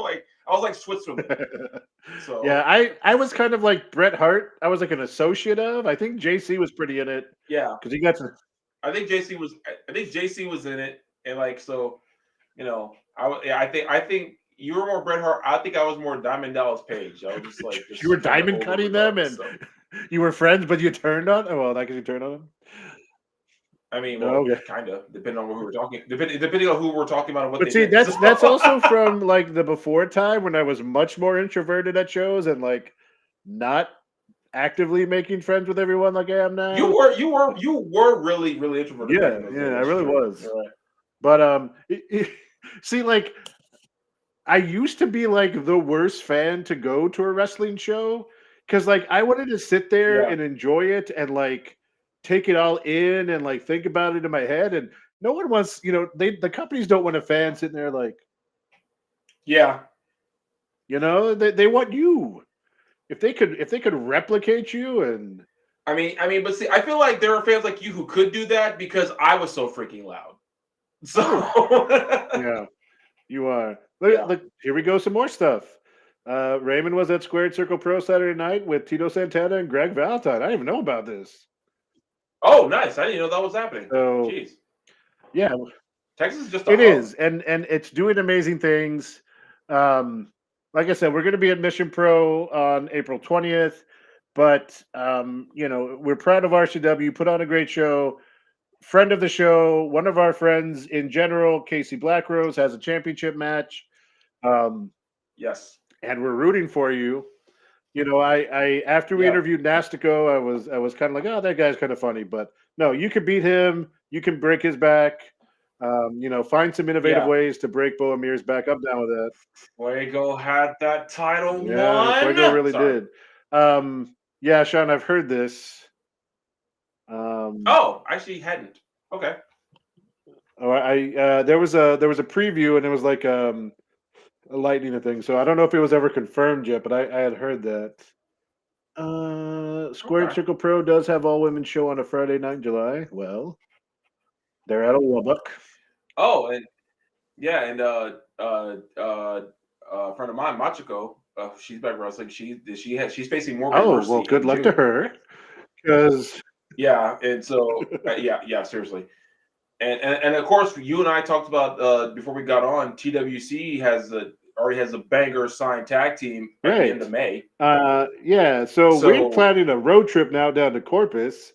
like Switzerland. So yeah, I was kind of like Bret Hart. I was like an associate of. I think JC was pretty in it. Yeah, because he got to. I think JC was. I think JC was in it, and like so, I think you were more Bret Hart. I think I was more Diamond Dallas Page. I was just like you were diamond cutting them, and you were friends, but you turned on. Oh well, that because you turned on them. I mean, well, kind of depending on who we're talking. Depending on who we're talking about and what. But see, that's also from like the before time when I was much more introverted at shows and like not actively making friends with everyone like I am now. You were really introverted. Yeah, I really was. Right. But see, like I used to be like the worst fan to go to a wrestling show because like I wanted to sit there and enjoy it and like take it all in and like think about it in my head, and no one wants, the companies don't want a fan sitting there like, they want you. If they could replicate you, and I mean, but see, I feel like there are fans like you who could do that because I was so freaking loud. So yeah, you are. Look, here we go. Some more stuff. Raymond was at Squared Circle Pro Saturday night with Tito Santana and Greg Valentine. I didn't even know about this. Oh, nice! I didn't know that was happening. So, jeez. Yeah, Texas is just. It is, and it's doing amazing things. Like I said, we're going to be at Mission Pro on April 20th, but we're proud of RCW. Put on a great show. Friend of the show, one of our friends in general, Casey Blackrose, has a championship match. Yes, and we're rooting for you. I after we interviewed Nastico, I was kind of like, oh, that guy's kind of funny, but no, you can beat him, you can break his back, find some innovative ways to break Bo Amir's back. I'm down with that. Fuego had that title won. Fuego really did. Yeah, Sean, I've heard this. I actually hadn't. Okay. There was a preview and it was like a lightning thing, so I don't know if it was ever confirmed yet, but I had heard that. Squared Circle Pro does have all women show on a Friday night in July. Well, they're at a Lubbock. Oh, and a friend of mine, Machiko, she's back wrestling. She's facing more. Oh well, good luck to her. Because and so seriously. And of course, you and I talked about before we got on. TWC already has a banger signed tag team at the end of May. So we're planning a road trip now down to Corpus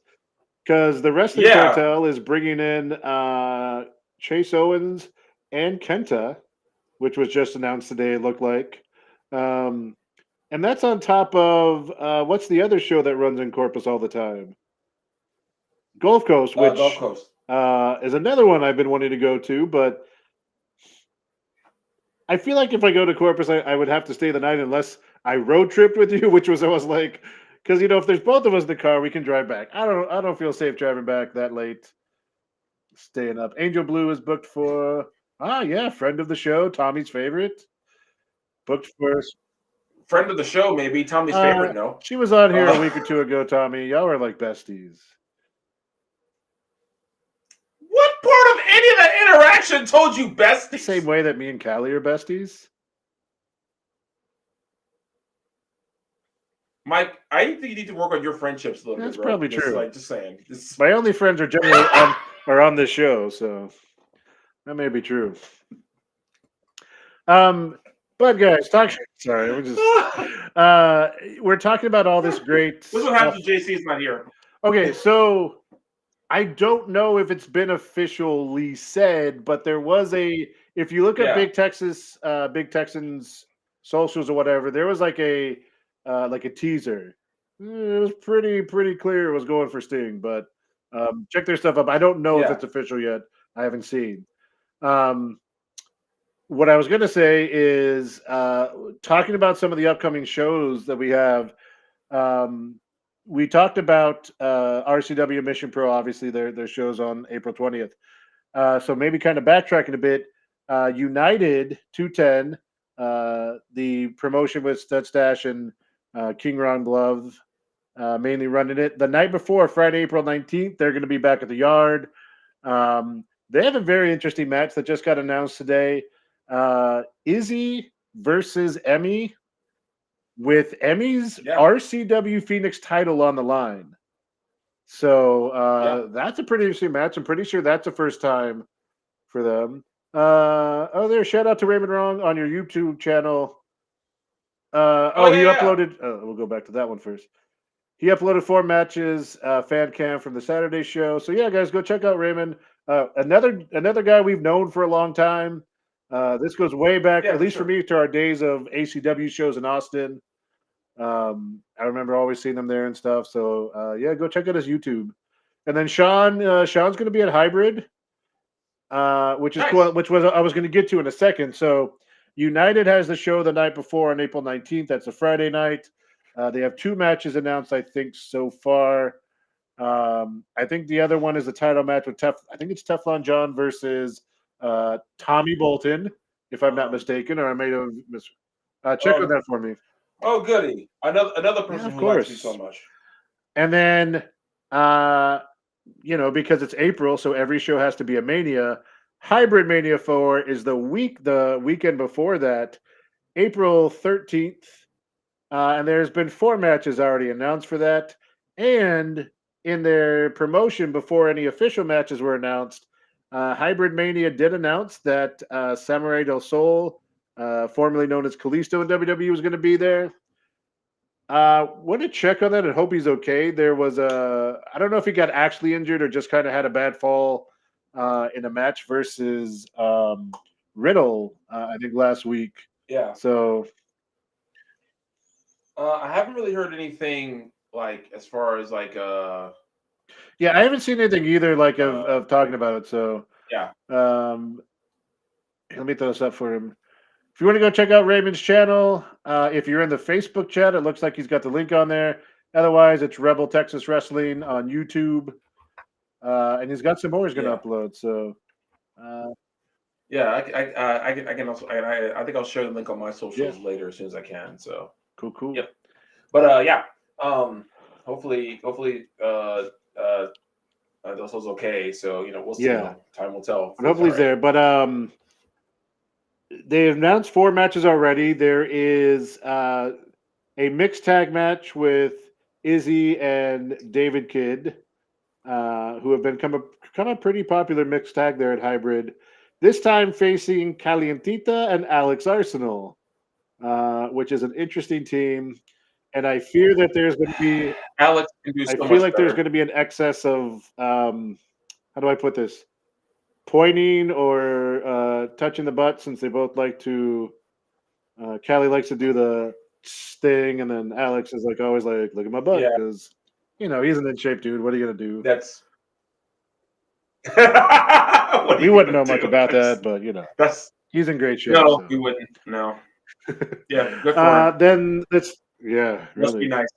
because the Wrestling Cartel is bringing in Chase Owens and Kenta, which was just announced today. It looked like, and that's on top of what's the other show that runs in Corpus all the time? Gulf Coast, which Gulf Coast. Is another one I've been wanting to go to, but I feel like if I go to Corpus, I would have to stay the night unless I road tripped with you, which was I was like, because if there's both of us in the car, we can drive back. I don't feel safe driving back that late, staying up. Angel Blue is booked for friend of the show, Tommy's favorite, booked for friend of the show, maybe Tommy's favorite. No, she was on here a week or two ago. Tommy, y'all are like besties. What part of any of that interaction told you besties? The same way that me and Callie are besties. Mike, I think you need to work on your friendships a little bit. That's probably true. Just saying. My only friends are generally on this show, so that may be true. But guys, we're talking about all this great. This is what happens when JC is not here. Okay, so I don't know if it's been officially said, but there was if you look at Big Texans socials or whatever, there was like a teaser. It was pretty clear it was going for Sting, but check their stuff up. I don't know if it's official yet. I haven't seen. What I was going to say is talking about some of the upcoming shows that we have. we talked about RCW Mission Pro. Obviously, their shows on April 20th. So maybe kind of backtracking a bit. United 210, the promotion with Stud Stash and King Ron Glove mainly running it. The night before, Friday, April 19th, they're going to be back at the Yard. They have a very interesting match that just got announced today. Izzy versus Emmy, with Emmy's RCW Phoenix title on the line. So that's a pretty interesting match. I'm pretty sure that's the first time for them. Shout out to Raymond Wrong on your YouTube channel. He uploaded. We'll go back to that one first. He uploaded 4 matches, fan cam from the Saturday show. So yeah, guys, go check out Raymond. Another guy we've known for a long time. This goes way back, at least for me, to our days of ACW shows in Austin. I remember always seeing them there and stuff. So go check out his YouTube. And then Sean's going to be at Hybrid, which is cool. Which I was going to get to in a second. So United has the show the night before on April 19th. That's a Friday night. They have 2 matches announced, I think, so far. I think the other one is the title match with I think it's Teflon John versus Tommy Bolton, if I'm not mistaken, or I may have check on that for me. Oh, goody! Another person who likes me so much. And then, because it's April, so every show has to be a Mania. Hybrid Mania 4 is the weekend before that, April 13th. And there's been 4 matches already announced for that. And in their promotion, before any official matches were announced, Hybrid Mania did announce that Samurai del Sol, formerly known as Kalisto in WWE, was going to be there. Want to check on that and hope he's okay. There was I don't know if he got actually injured or just kind of had a bad fall in a match versus Riddle, I think last week. Yeah. So I haven't really heard anything as far as I haven't seen anything either of talking about it. So yeah. Let me throw this up for him. If you want to go check out Raymond's channel, if you're in the Facebook chat, it looks like he's got the link on there. Otherwise, it's Rebel Texas Wrestling on YouTube, and he's got some more he's going to upload. So, I can also. I think I'll share the link on my socials later as soon as I can. So cool. Yep. But hopefully, Delso's okay. So we'll see. Time will tell. But hopefully he's there. But they announced 4 matches already. There is a mixed tag match with Izzy and David Kidd, who have become a pretty popular mixed tag there at Hybrid. This time facing Calientita and Alex Arsenal, which is an interesting team. And I fear that there's going to be Alex can do so I much feel like better. there's going to be an excess of how do I put this? Pointing or touching the butt, since they both like to. Callie likes to do the sting, and then Alex is always like, "Look at my butt," because he's an in shape dude. What are you gonna do? That's we wouldn't know much about that, but he's in great shape. No, we wouldn't. No. Yeah, good for him. Then it's really. Must be nice.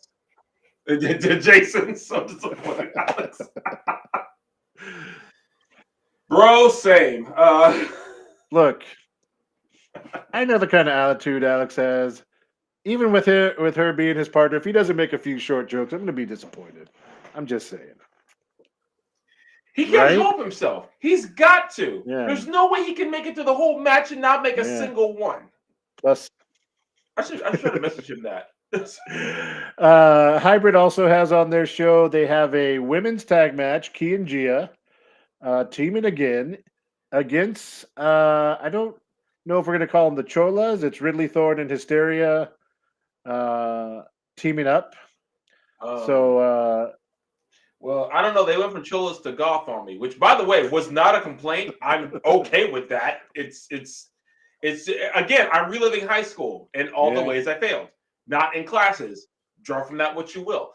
Jason, so disappointed, Alex. Bro, same. Look, I know the kind of attitude Alex has. Even with her being his partner, if he doesn't make a few short jokes, I'm going to be disappointed. I'm just saying. He can't help himself. He's got to. Yeah. There's no way he can make it through the whole match and not make a single one. Plus, I should have messaged him that. Hybrid also has on their show, they have a women's tag match, Key and Gia, teaming again against, I don't know if we're going to call them the Cholas. It's Ridley Thorne and Hysteria teaming up. Well, I don't know. They went from Cholas to Goth on me, which, by the way, was not a complaint. I'm okay with that. It's again, I'm reliving high school and all the ways I failed. Not in classes. Draw from that what you will.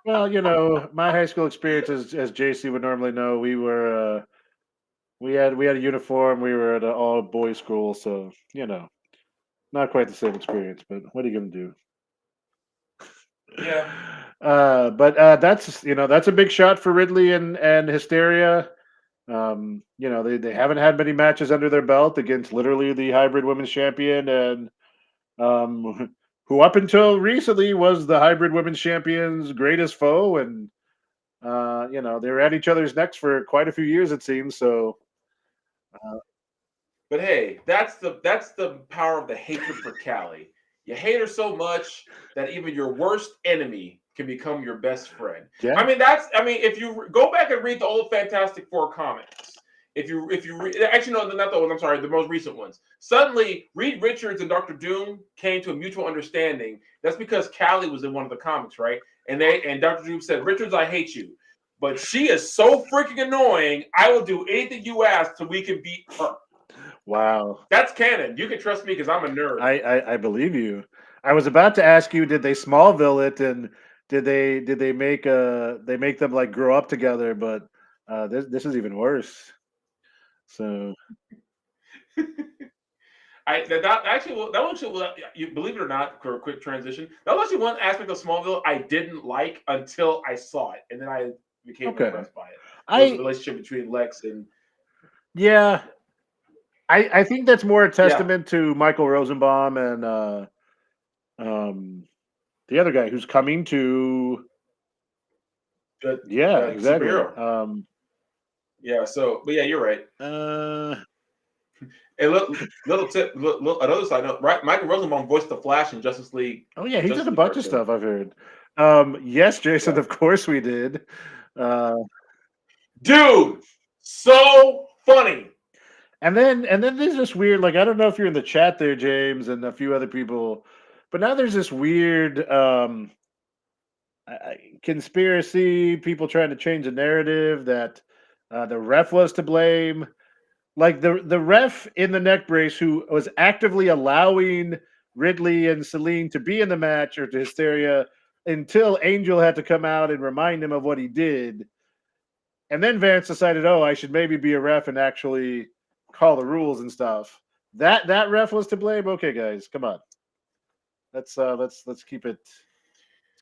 Well, my high school experience, as JC would normally know, we had a uniform. We were at an all boys school, so not quite the same experience, but what are you going to do? Yeah. But that's that's a big shot for Ridley and Hysteria. They haven't had many matches under their belt against literally the hybrid women's champion, and who up until recently was the hybrid women's champion's greatest foe, and they were at each other's necks for quite a few years, it seems. So, But hey, that's the power of the hatred for Callie. You hate her so much that even your worst enemy can become your best friend. yeah, If you go back and read the old Fantastic Four comics, if you read, actually no, not the ones. I'm sorry, the most recent ones. Suddenly, Reed Richards and Doctor Doom came to a mutual understanding. That's because Callie was in one of the comics, right? And Doctor Doom said, "Richards, I hate you, but she is so freaking annoying. I will do anything you ask till we can beat her." wow, That's canon. You can trust me because I'm a nerd. I believe you. I was about to ask you, did they Smallville it, and did they make them like grow up together? But this is even worse. So You believe it or not, for a quick transition, that was actually one aspect of Smallville I didn't like until I saw it, and then I became okay, impressed by it. It was the I relationship between Lex and yeah, I think that's more a yeah, testament to Michael Rosenbaum and um the other guy who's coming to. Yeah, the exactly. superhero. Yeah. So, but yeah, you're right. Uh, And little tip, another side note, right? Michael Rosenbaum voiced the Flash in oh yeah, he did Justice a League bunch of cartoon. stuff. I've heard. Yes, Jason. Yeah, Of course we did. Uh, dude, so funny. and then there's this weird, like, I don't know if you're in the chat there, James, and a few other people, but now there's this weird conspiracy, people trying to change the narrative that the ref was to blame. Like the ref in the neck brace who was actively allowing Ridley and Celine to be in the match or to Hysteria until Angel had to come out and remind him of what he did. And then Vance decided, oh, I should maybe be a ref and actually call the rules and stuff. That ref was to blame. Okay, guys, come on. Let's keep it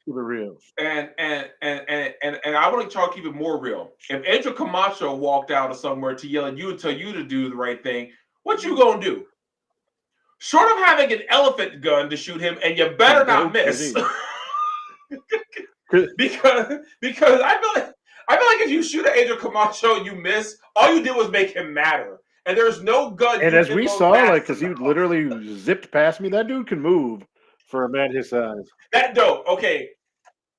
real. And I want to try to keep it more real. If Angel Camacho walked out of somewhere to yell at you and tell you to do the right thing, what you gonna do? Short of having an elephant gun to shoot him, and you better No not miss. kidding. because I feel like if you shoot at Angel Camacho and you miss, all you did was make him madder. And there's no gun And you as can we load saw, like, fast because he enough. literally zipped past me, that dude can move for a man his size. That dope. Okay,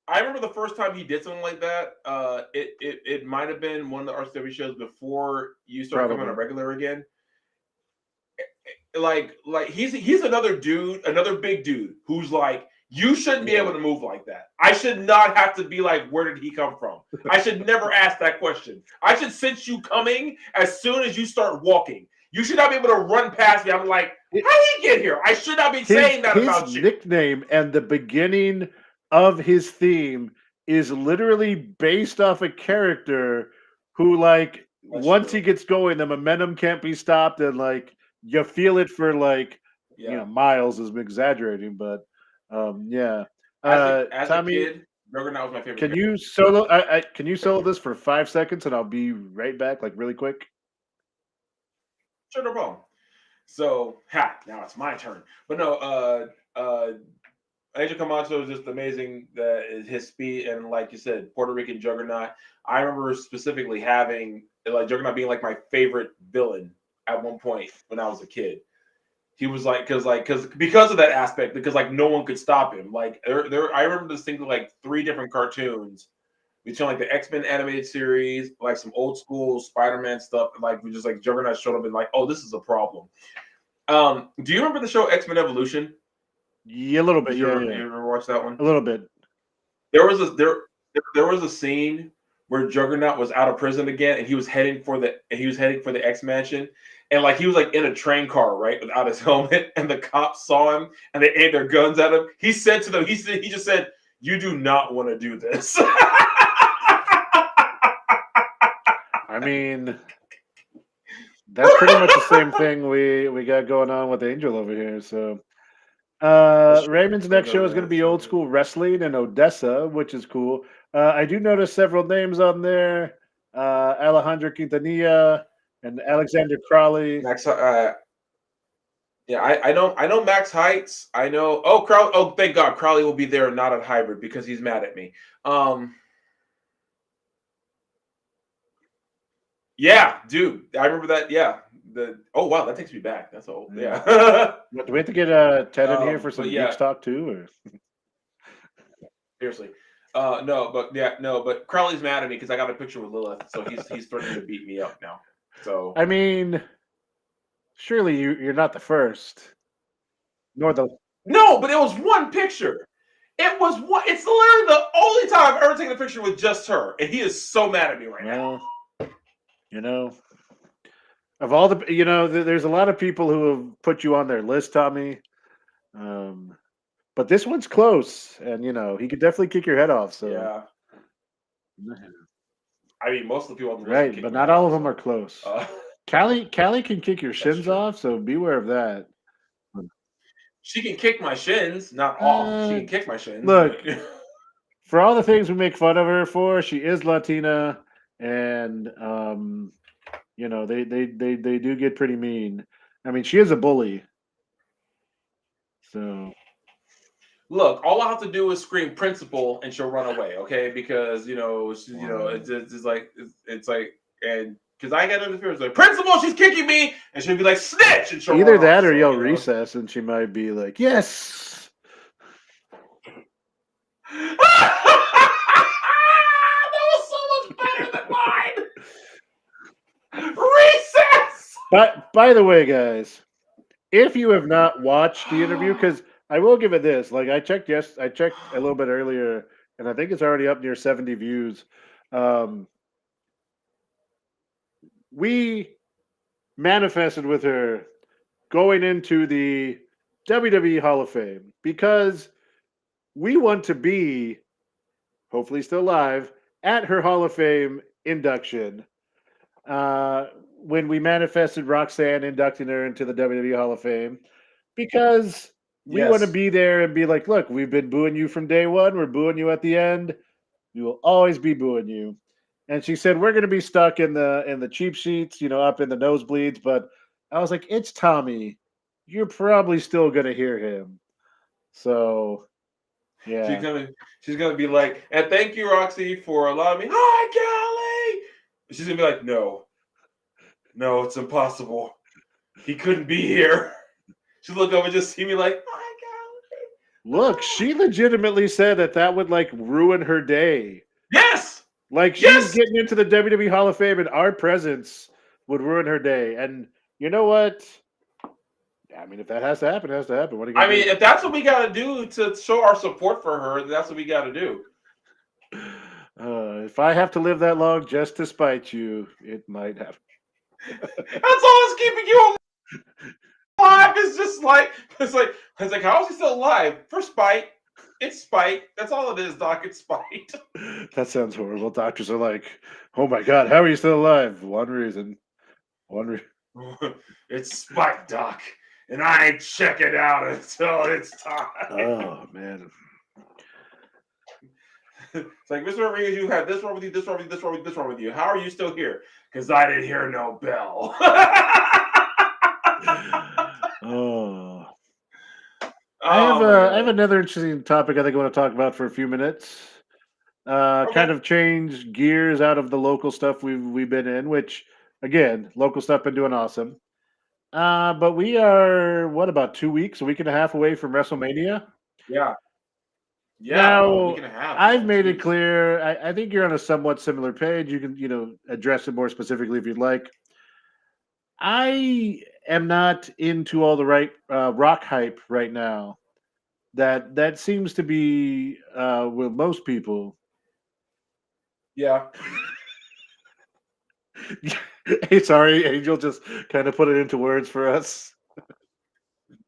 I remember the first time he did something like that. It might have been one of the RCW shows before you started coming Probably. on regular again. Like he's another dude, another big dude who's like, you shouldn't be able to move like that. I should not have to be like, where did he come from? I should never ask that question. I should sense you coming as soon as you start walking. You should not be able to run past me. I'm like, how did he get here? I should not be saying that about His you. nickname and the beginning of his theme is literally based off a character who, like, That's once true. he gets going, the momentum can't be stopped, and like you feel it for like Yeah. miles is exaggerating, but yeah. As a Tommy, kid, Juggernaut was my favorite can character. you solo? Can you solo this for 5 seconds, and I'll be right back, like really quick. Sure, no problem. So, now it's my turn. But no, Angel Camacho is just amazing. His speed and, like you said, Puerto Rican Juggernaut. I remember specifically having like Juggernaut being like my favorite villain at one point when I was a kid. He was like because of that aspect, because like no one could stop him. Like I remember distinctly like 3 different cartoons between like the X-Men animated series, like some old school Spider-Man stuff, like we just like Juggernaut showed up and like, oh, this is a problem. Do you remember the show X-Men Evolution? Yeah, a little bit. Did Yeah, you yeah, ever watch that one? a little bit. There was a scene where Juggernaut was out of prison again, and he was heading for the X Mansion, and like he was like in a train car, right, without his helmet, and the cops saw him and they aimed their guns at him. He said to them, he just said, "You do not want to do this." I mean, that's pretty much the same thing we got going on with Angel over here. So Raymond's next show is going to be Old School Wrestling in Odessa, which is cool. I do notice several names on there: Alejandro Quintanilla and Alexander Crawley. Max, I know Max Heights. I know. Oh, Crowley. Oh, thank God, Crowley will be there, not at Hybrid because he's mad at me. Yeah, dude, I remember that. Yeah, wow, that takes me back. That's old. Yeah. Do we have to get Ted in here for some Geeks Talk too? Or? Seriously. No, but Crowley's mad at me because I got a picture with Lilith, so he's threatening to beat me up now. So I mean, surely you're not the first, nor the no, but it was one picture. It was one. It's literally the only time I've ever taken a picture with just her, and he is so mad at me right now. You know, of all the, there's a lot of people who have put you on their list, Tommy. But this one's close, and he could definitely kick your head off. So yeah. I mean, most of the people on the list right, but not all of them are close. Callie can kick your shins off, so beware of that. She can kick my shins, not off. She can kick my shins. Look, for all the things we make fun of her for, she is Latina, and they do get pretty mean. I mean, she is a bully. So look, all I have to do is scream "principal" and she'll run away. Okay, because it's like, and because I get interference like "principal," she's kicking me, and she'll be like "snitch," and she'll either run that off, or yell recess, and she might be like, "Yes." That was so much better than mine. Recess. But by the way, guys, if you have not watched the interview, because I will give it this, like I checked a little bit earlier, and I think it's already up near 70 views. We manifested with her going into the WWE Hall of Fame because we want to be, hopefully still live, at her Hall of Fame induction. When we manifested Roxanne inducting her into the WWE Hall of Fame, because we want to be there and be like, look, we've been booing you from day one. We're booing you at the end. We will always be booing you. And she said, we're going to be stuck in the cheap seats, up in the nosebleeds. But I was like, it's Tommy. You're probably still going to hear him. So, yeah. She's gonna be like, and thank you, Roxy, for allowing me. Hi, Callie. She's gonna be like, no, it's impossible. He couldn't be here. She'll look over and just see me like, hi, Callie. Look, she legitimately said that would like ruin her day. Yes. Like she's getting into the WWE Hall of Fame, and our presence would ruin her day. And you know what? I mean, if that has to happen, it has to happen. What are you gonna do? If that's what we got to do to show our support for her, then that's what we got to do. If I have to live that long just to spite you, it might happen. That's all that's keeping you alive. It's like, how is he still alive? For spite. It's spite. That's all it is, Doc. It's spite. That sounds horrible. Doctors are like, oh my God, how are you still alive? One reason. It's spite, Doc. And I ain't checking out until it's time. Oh, man. It's like, Mr. Rodriguez, you had this wrong with you, this wrong with you, this wrong with you, this wrong with you. How are you still here? Because I didn't hear no bell. Oh. I have another interesting topic I think I want to talk about for a few minutes. Okay. Kind of change gears out of the local stuff we've been in, which, again, local stuff been doing awesome. But we are, about 2 weeks, a week and a half away from WrestleMania? Yeah. Now, a week and a half. I've made it clear. I think you're on a somewhat similar page. You can, address it more specifically if you'd like. I am not into all the right rock hype right now. That seems to be with most people. Yeah. Hey, sorry, Angel just kind of put it into words for us.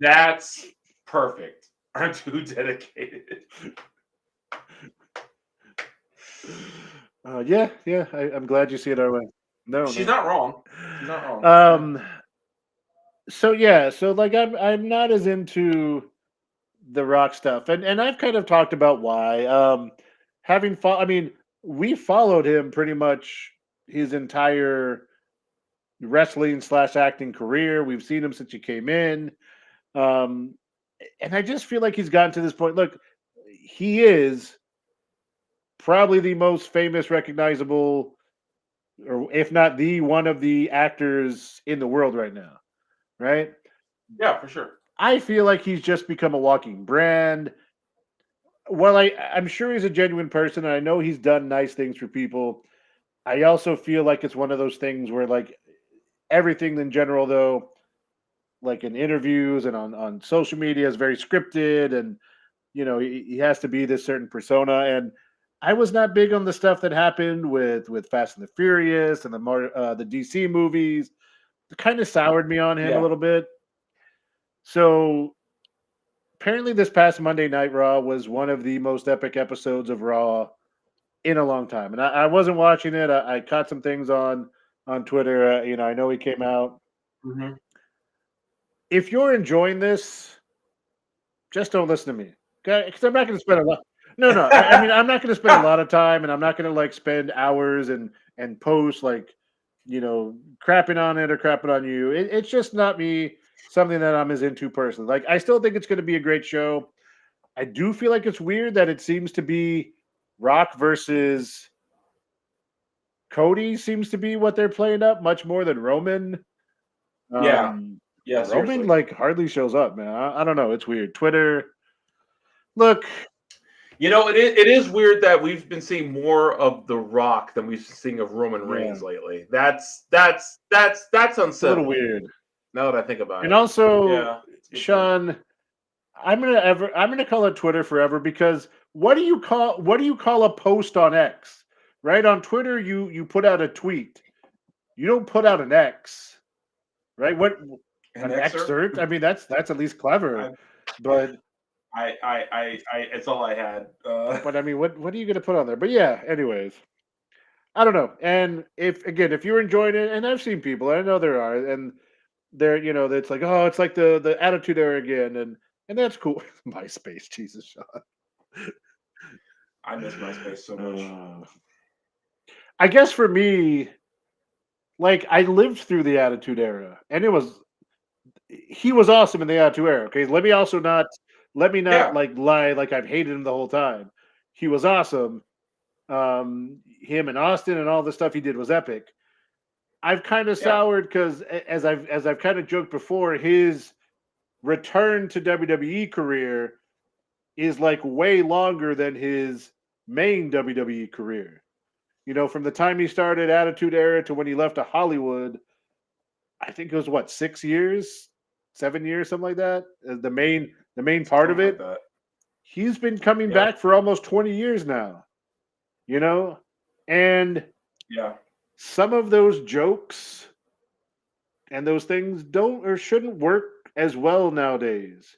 That's perfect. I'm too dedicated. Yeah. I'm glad you see it our way. No, She's not wrong. She's not wrong. So like I'm not as into the Rock stuff, and I've kind of talked about why. I mean, we followed him pretty much his entire wrestling / acting career. We've seen him since he came in, um, and I just feel like he's gotten to this point. Look, he is probably the most famous, recognizable, or if not the one of the actors in the world right now, right? Yeah, for sure. I feel like he's just become a walking brand. Well, I'm sure he's a genuine person, and I know he's done nice things for people. I also feel like it's one of those things where, like, everything in general, though, like in interviews and on social media, is very scripted, and he has to be this certain persona. And I was not big on the stuff that happened with Fast and the Furious and the DC movies. It kind of soured me on him a little bit. So apparently, this past Monday Night Raw was one of the most epic episodes of Raw in a long time. And I wasn't watching it. I caught some things on Twitter. I know he came out. Mm-hmm. If you're enjoying this, just don't listen to me, okay? Because I'm not going to spend a lot. No. I mean, I'm not going to spend a lot of time, and I'm not going to like spend hours and post like, crapping on it or crapping on you. It's just not me. Something that I'm as into personally. Like, I still think it's going to be a great show. I do feel like it's weird that it seems to be Rock versus Cody seems to be what they're playing up much more than Roman. Yeah, Roman seriously. like hardly shows up, man. I don't know. It's weird. Twitter. Look, it is weird that we've been seeing more of The Rock than we've been seeing of Roman Reigns lately. That's unsettling. it's a little weird. Now that I think about it. And also, Sean, I'm gonna call it Twitter forever, because what do you call a post on X? Right? On Twitter, you put out a tweet. You don't put out an X. Right? What an excerpt? I mean, that's at least clever. But it's all I had. But I mean, what are you gonna put on there? But yeah, anyways. I don't know. And if you're enjoying it, and I've seen people, I know there are, and they're, it's like, oh, it's like the Attitude Era again, and that's cool. MySpace, Jesus, Sean. I miss MySpace so much. I guess for me, like, I lived through the Attitude Era, and he was awesome in the Attitude Era. Okay, let me not like lie like I've hated him the whole time. He was awesome. Him and Austin and all the stuff he did was epic. I've kind of soured because, as I've kind of joked before, his return to WWE career is like way longer than his main WWE career. From the time he started Attitude Era to when he left to Hollywood, I think it was what, 6 years, 7 years, something like that. The main part of it. Like he's been coming back for almost 20 years now. And some of those jokes and those things don't or shouldn't work as well nowadays,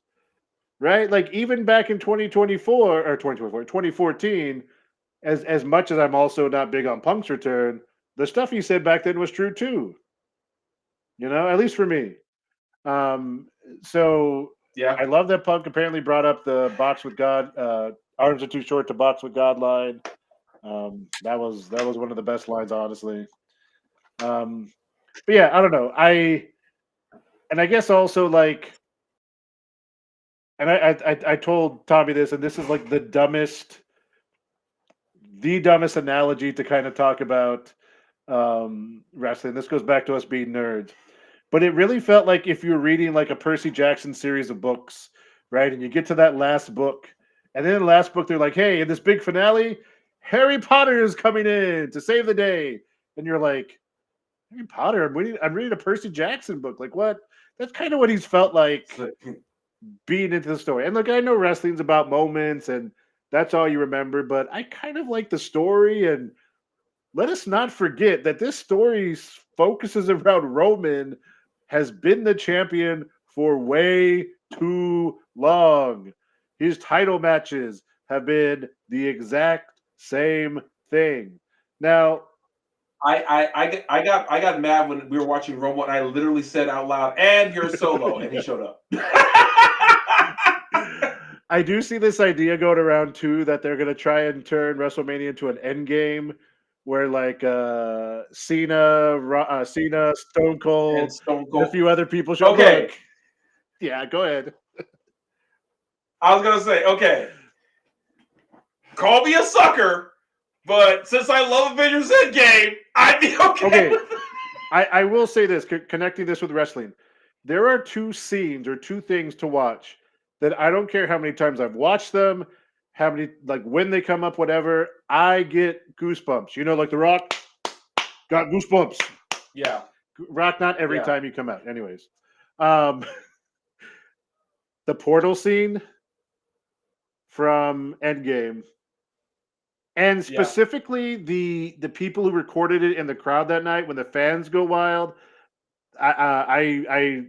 right? Like, even back in 2014, as much as I'm also not big on Punk's return, the stuff he said back then was true too. At least for me. So I love that Punk apparently brought up the box with God, arms are too short to box with God line. That was one of the best lines, honestly. But yeah, I don't know. I guess also, like, and I told Tommy this, and this is like the dumbest analogy to kind of talk about wrestling. This goes back to us being nerds, but it really felt like if you were reading like a Percy Jackson series of books, right? And you get to that last book, and then in the last book, they're like, hey, in this big finale, Harry Potter is coming in to save the day. And you're like, Harry Potter? I'm reading a Percy Jackson book. Like, what? That's kind of what he's felt like being into the story. And look, I know wrestling's about moments, and that's all you remember, but I kind of like the story. And let us not forget that this story focuses around Roman has been the champion for way too long. His title matches have been the exact same thing. Now, I got mad when we were watching Romo, and I literally said out loud, "And you're Solo," and he showed up. I do see this idea going around too that they're gonna try and turn WrestleMania into an end game where like Cena, Stone And Cold, Stone and a Cold. few other people show. Okay. Look, yeah, go ahead. I was gonna say, okay, call me a sucker, but since I love Avengers Endgame, I'd be okay. Okay. with it. I will say this, connecting this with wrestling. There are two scenes or two things to watch that I don't care how many times I've watched them, how many, like when they come up, whatever, I get goosebumps. You know, like The Rock got goosebumps. Yeah. Rock, not every Yeah. time you come out. Anyways, the portal scene from Endgame, and specifically the people who recorded it in the crowd that night when the fans go wild. I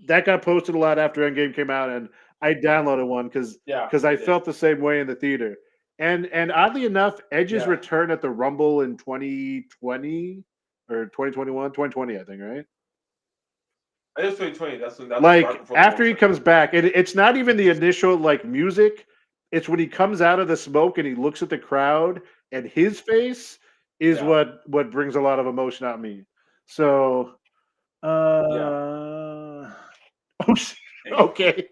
that got posted a lot after Endgame came out, and I downloaded one because I it did. felt the same way in the theater. And oddly enough, Edge's Yeah. return at the Rumble in 2020 or 2021, 2020, I think, right? I think it's 2020. That's Like right before after the he comes back, it's not even the initial like music. It's when he comes out of the smoke and he looks at the crowd, and his face is Yeah. what brings a lot of emotion out of me. So, oh, okay.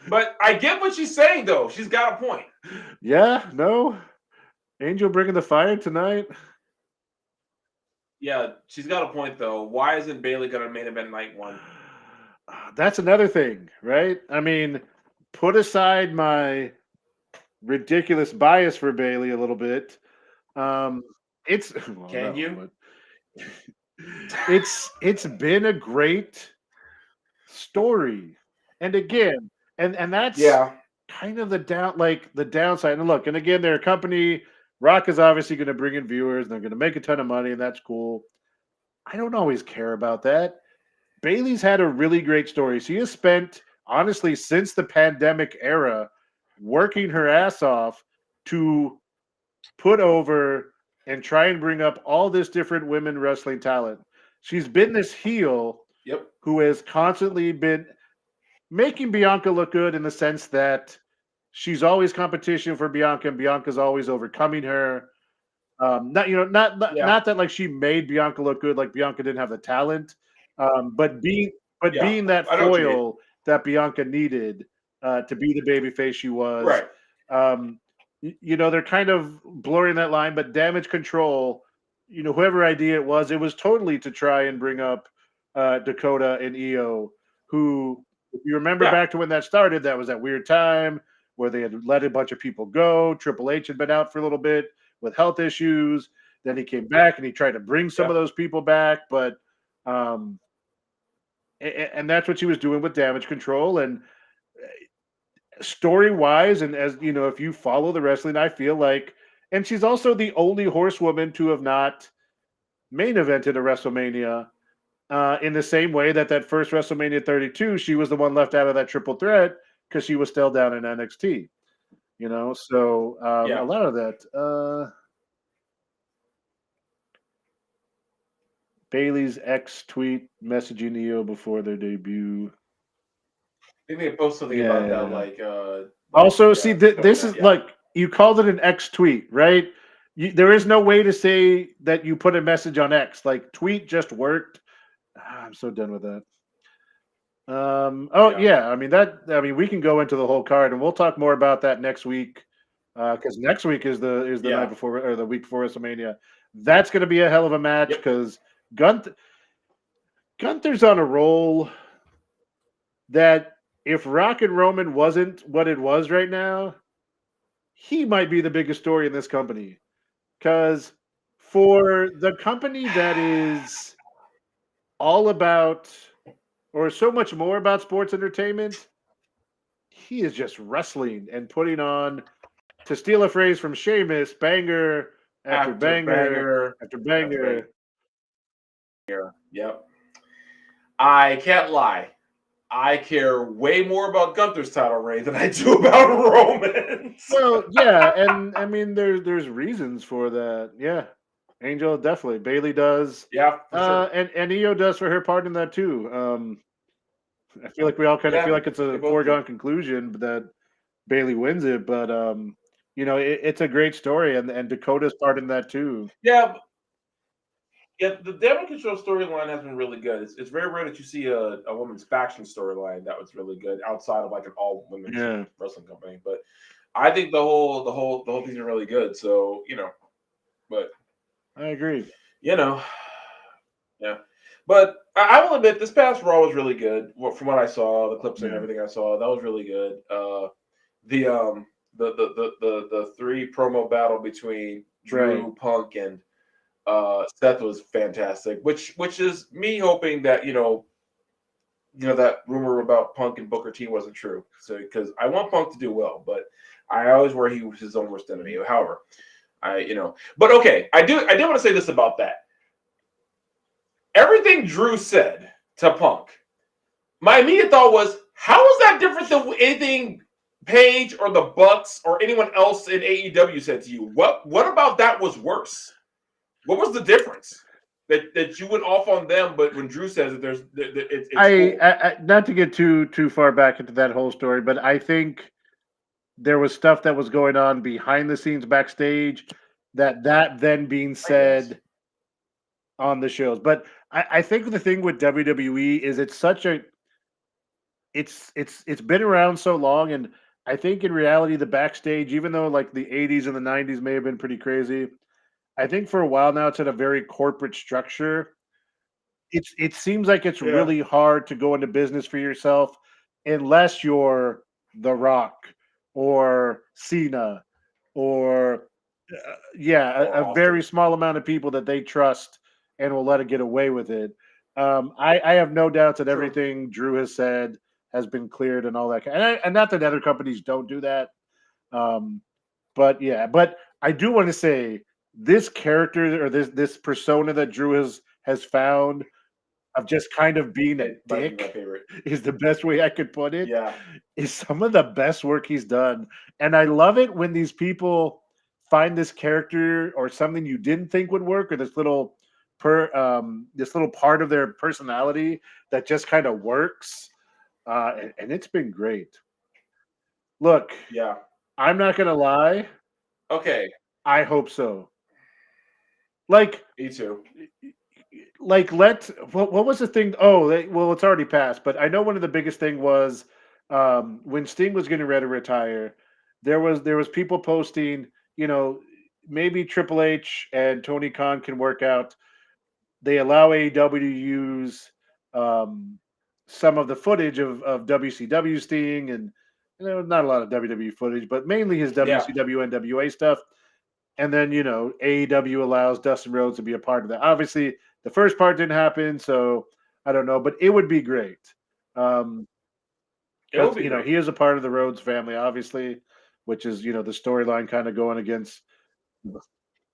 But I get what she's saying though. She's got a point. Yeah, no. Angel bringing the fire tonight. Yeah, she's got a point though. Why isn't Bailey gonna main event night one? That's another thing, right? I mean, put aside my ridiculous bias for Bailey a little bit. It's well, Can no, you? but it's been a great story, and again, and that's kind of the downside. And look, and again, they're a company. Rock is obviously going to bring in viewers, and they're going to make a ton of money, and that's cool. I don't always care about that. Bailey's had a really great story. She has spent, honestly, since the pandemic era, working her ass off to put over and try and bring up all this different women wrestling talent. She's been this heel who has constantly been making Bianca look good in the sense that she's always competition for Bianca, and Bianca's always overcoming her. Not not that like she made Bianca look good, like Bianca didn't have the talent, but being that I know what you mean. foil that Bianca needed to be the babyface she was. Right. They're kind of blurring that line, but Damage Control, whoever idea it was totally to try and bring up Dakota and Io, who, if you remember back to when that started, that was that weird time where they had let a bunch of people go. Triple H had been out for a little bit with health issues. Then he came back and he tried to bring some of those people back, but and that's what she was doing with Damage Control. And story wise, and as you know, if you follow the wrestling, I feel like, and she's also the only horsewoman to have not main evented a WrestleMania. In the same way that first WrestleMania 32, she was the one left out of that triple threat because she was still down in NXT. So a lot of that. Bailey's ex tweet messaging Io before their debut. I think they post something about that, like. Also, see, this is like you called it an X tweet, right? There is no way to say that you put a message on X. Like tweet just worked. I'm so done with that. I mean, we can go into the whole card, and we'll talk more about that next week. Because next week is the night before or the week before WrestleMania. That's going to be a hell of a match because Gunther's on a roll. That if Rock and Roman wasn't what it was right now, he might be the biggest story in this company. Because for the company that is all about, or so much more about sports entertainment, he is just wrestling and putting on, to steal a phrase from Sheamus, banger after banger after banger. Yep. I can't lie. I care way more about Gunther's title reign than I do about Roman's. Well, yeah, and I mean there's reasons for that. Yeah. Angel definitely. Bailey does. Yeah, for sure. And Io does for her part in that too. I feel like we all kind of Yeah, feel like it's they a both foregone do. conclusion that Bailey wins it, but it's a great story, and Dakota's part in that too. Yeah, yeah. The Damage Control storyline has been really good. It's very rare that you see a women's faction storyline that was really good outside of like an all women's Yeah, wrestling company. But I think the whole thing's been really good. So but I agree. you know, yeah. But I will admit, this past Raw was really good. From what I saw, the clips and Yeah, everything I saw, that was really good. The the three promo battle between right. Drew, Punk, and Seth was fantastic. Which is me hoping that that rumor about Punk and Booker T wasn't true. So because I want Punk to do well, but I always worry he was his own worst enemy. However, but okay, I did want to say this about that. Everything Drew said to Punk, my immediate thought was, how is that different than anything Paige or the Bucks or anyone else in AEW said to you? What about that was worse? What was the difference? That you went off on them, but when Drew says it, it's cool. I not to get too far back into that whole story, but I think there was stuff that was going on behind the scenes backstage that then being said on the shows. But I think the thing with WWE is it's such a it's been around so long, and I think in reality the backstage, even though like the 80s and the 90s may have been pretty crazy, I think for a while now it's at a very corporate structure. It seems like it's Yeah. really hard to go into business for yourself unless you're The Rock or Cena or yeah, Or a very Austin. small amount of people that they trust and will let it get away with it. I have no doubt that True. everything Drew has said has been cleared and all that, and not that other companies don't do that. Um, but yeah, but I do want to say this character or this persona that Drew has found of just kind of being a It might be my dick favorite. is the best way I could put it. Yeah. Is some of the best work he's done. And I love it when these people find this character or something you didn't think would work or this little part of their personality that just kind of works. And it's been great. Look, Yeah. I'm not gonna lie, Okay. I hope so. Like Me too. what was the thing? Oh, well, it's already passed. But I know one of the biggest thing was when Sting was getting ready to retire. There was people posting, maybe Triple H and Tony Khan can work out. They allow AEW to use um, some of the footage of WCW Sting and not a lot of WWE footage, but mainly his Yeah. WCW NWA stuff. And then, AEW allows Dustin Rhodes to be a part of that. Obviously, the first part didn't happen, so I don't know, but it would be great. It Because, would be great. he is a part of the Rhodes family, obviously, which is, the storyline kind of going against.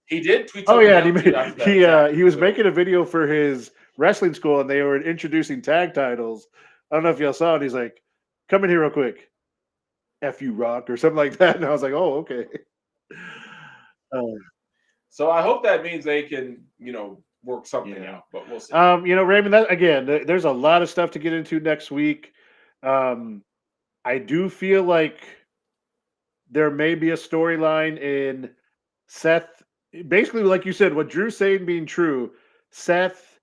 He did tweet Oh something yeah, and out too after that attack. he was So making a video for his wrestling school, and they were introducing tag titles. I don't know if y'all saw it. He's like, "Come in here real quick, F you Rock" or something like that, and I was like, "Oh, okay." Uh, so I hope that means they can, work something Yeah. out, but we'll see. Raymond, that again, there's a lot of stuff to get into next week. I do feel like there may be a storyline in Seth, basically, like you said, what Drew's saying being true, Seth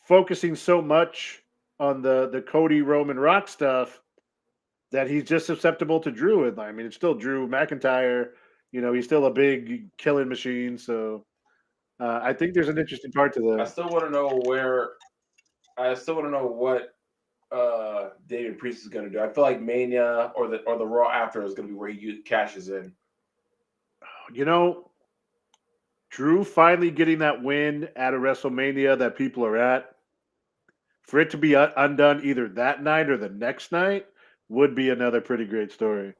focusing so much on the Cody Roman Rock stuff that he's just susceptible to Drew. And I mean, it's still Drew McIntyre. He's still a big killing machine. So I think there's an interesting part to I that. still want to know what David Priest is going to do. I feel like Mania or the Raw after is going to be where he cashes in. Drew finally getting that win at a WrestleMania that people are at, for it to be undone either that night or the next night would be another pretty great story.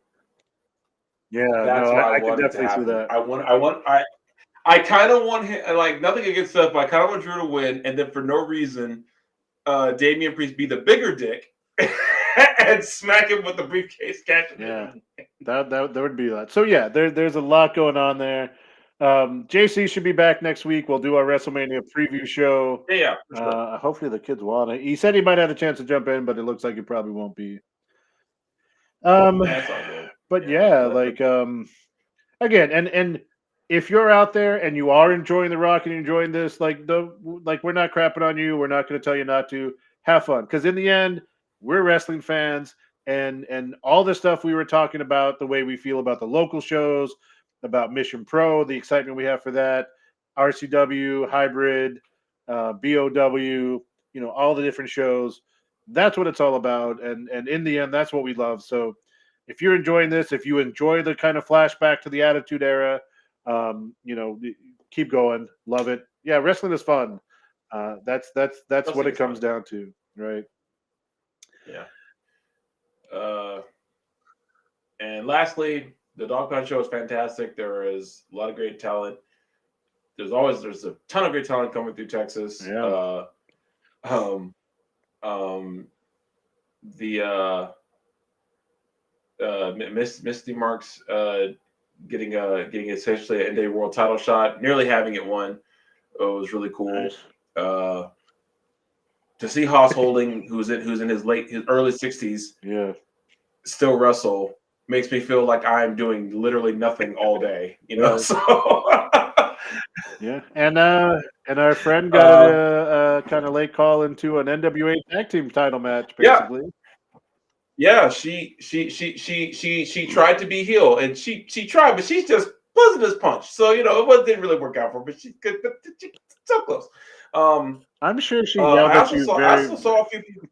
Yeah, That's no, what I I could want it to definitely see happen. that. I kind of want him, like nothing against Seth, but I kind of want Drew to win, and then for no reason, Damian Priest be the bigger dick and smack him with the briefcase, catch him. Yeah, that would be that. So yeah, there's a lot going on there. JC should be back next week. We'll do our WrestleMania preview show. Yeah, for sure. Hopefully the kids want it. He said he might have a chance to jump in, but it looks like he probably won't be. That's all good. But again, and if you're out there and you are enjoying The Rock and enjoying this, like we're not crapping on you. We're not going to tell you not to have fun, because in the end, we're wrestling fans, and all the stuff we were talking about, the way we feel about the local shows, about Mission Pro, the excitement we have for that, RCW, Hybrid, BOW, all the different shows. That's what it's all about, and in the end, that's what we love. So, if you're enjoying this, if you enjoy the kind of flashback to the Attitude Era, keep going, love it. Yeah, wrestling is fun. That's what it comes down to, right? Yeah. And lastly, the Dog Pound Show is fantastic. There is a lot of great talent. There's a ton of great talent coming through Texas. Yeah. Misty Marks getting essentially an NWA World Title shot, nearly having it won. It was really cool. Nice. To see Haas Holding, who's in his early 60s, yeah, still wrestle, makes me feel like I'm doing literally nothing all day. Right. So yeah, and our friend got a kind of late call into an NWA tag team title match, basically. Yeah, she tried to be heel, and she tried, but she's just wasn't as punch. So didn't really work out for her, but she's good, but she so close. I'm sure she yelled at you. I also saw a few people.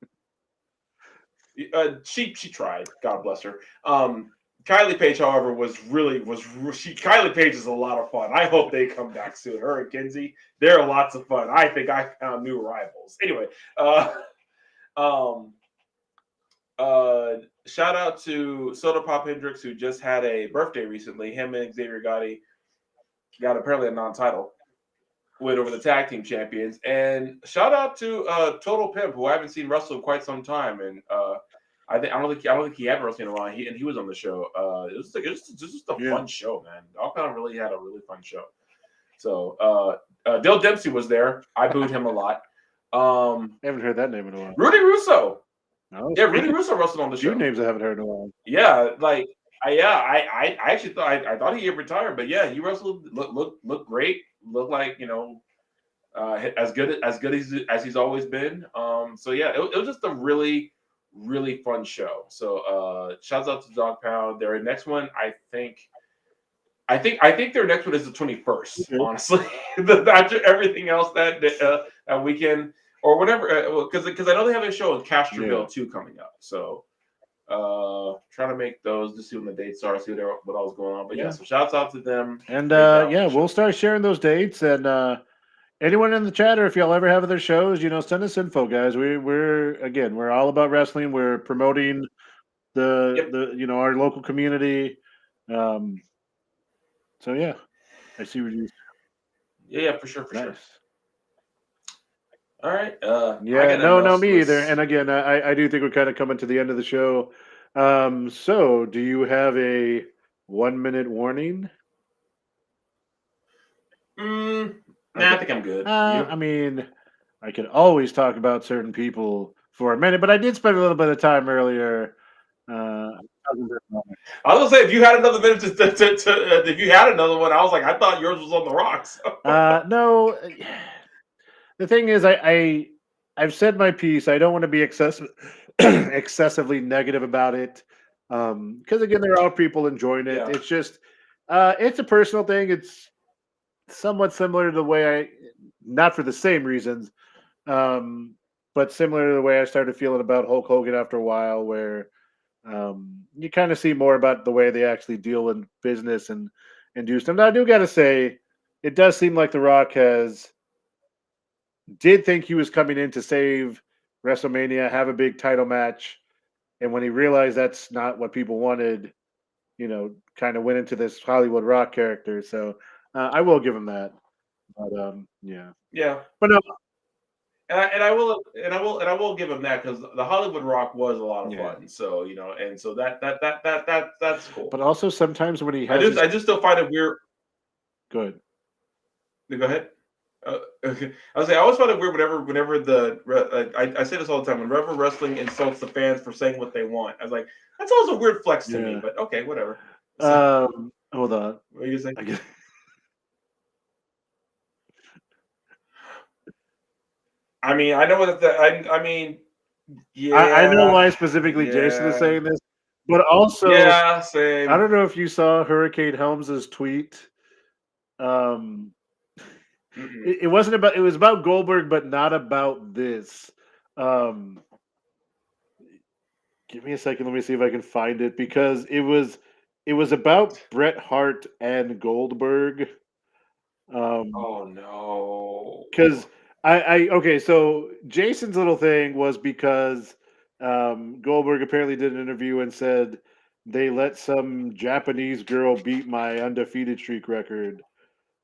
She tried. God bless her. Kylie Page, however, Kylie Page is a lot of fun. I hope they come back soon. Her and Kinsey, they're lots of fun. I think I found new rivals. Anyway, shout out to Soda Pop Hendricks, who just had a birthday recently. Him and Xavier Gotti got apparently a non-title win over the tag team champions. And shout out to Total Pimp, who I haven't seen wrestle in quite some time. And I don't think he had wrestling in a while. He was on the show. It was just a fun show, man. Dogpound really had a really fun show. So Dale Dempsey was there. I booed him a lot. I haven't heard that name in a while. Rudy Russo. Oh, yeah, Rudy Russo wrestled on the show. Two names I haven't heard in a while. Yeah, I actually thought he had retired, but yeah, he wrestled. Looked great. Looked like as good as he's always been. So yeah, it was just a really fun show. So shouts out to Dog Pound. Their next one, I think their next one is the 21st. Okay. Honestly, after everything else that weekend or whatever, because I know they have a show in Castroville too coming up. So trying to make those to see when the dates are, see what all's going on. But so shouts out to them. And we'll start sharing those dates. And anyone in the chat, or if y'all ever have other shows, send us info, guys. We're all about wrestling. We're promoting the our local community. So yeah, I see what you. Yeah, for sure. Sure. All right. Me either. And again, I do think we're kind of coming to the end of the show. So do you have a 1-minute warning? Nah, I think I'm good. I mean, I can always talk about certain people for a minute, but I did spend a little bit of time earlier. I was gonna say, if you had another minute if you had another one, I was like, I thought yours was on the rocks. No. The thing is, I've said my piece. I don't want to be excessively negative about it, because again, there are people enjoying it. Yeah. It's just, it's a personal thing. It's somewhat similar to the way not for the same reasons, but similar to the way I started feeling about Hulk Hogan after a while, where you kind of see more about the way they actually deal in business and do stuff. Now, I do got to say, it does seem like The Rock did think he was coming in to save WrestleMania, have a big title match, and when he realized that's not what people wanted, kind of went into this Hollywood Rock character. So I will give him that. But yeah. But no. And I will give him that, because the Hollywood Rock was a lot of fun. So and so that's cool. But also sometimes when he has, I just still find it weird. Go ahead. Go ahead. Okay. I was saying I always found it weird whenever I say this all the time. Whenever wrestling insults the fans for saying what they want, I was like, that's also a weird flex to me. Yeah. But okay, whatever. So, Hold on. what are you saying? I mean, I know what I mean, yeah. I know why specifically Jason is saying this, but also Yeah, same. I don't know if you saw Hurricane Helms's tweet. Um, it wasn't about. It was about Goldberg, but not about this. Give me a second. Let me see if I can find it because it was about Bret Hart and Goldberg. Oh no. Because okay, so Jason's little thing was because Goldberg apparently did an interview and said they let some Japanese girl beat my undefeated streak record,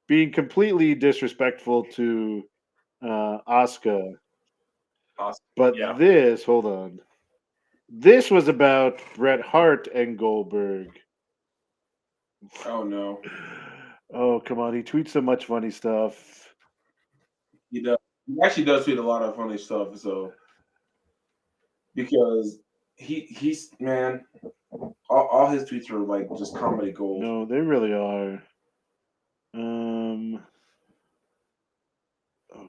being completely disrespectful to Asuka. But Yeah. this, hold on, this was about Bret Hart and Goldberg. Oh no. Oh come on, he tweets so much funny stuff. He does. He actually does tweet a lot of funny stuff. So because he's man, all his tweets are like just comedy gold. No, they really are. Oh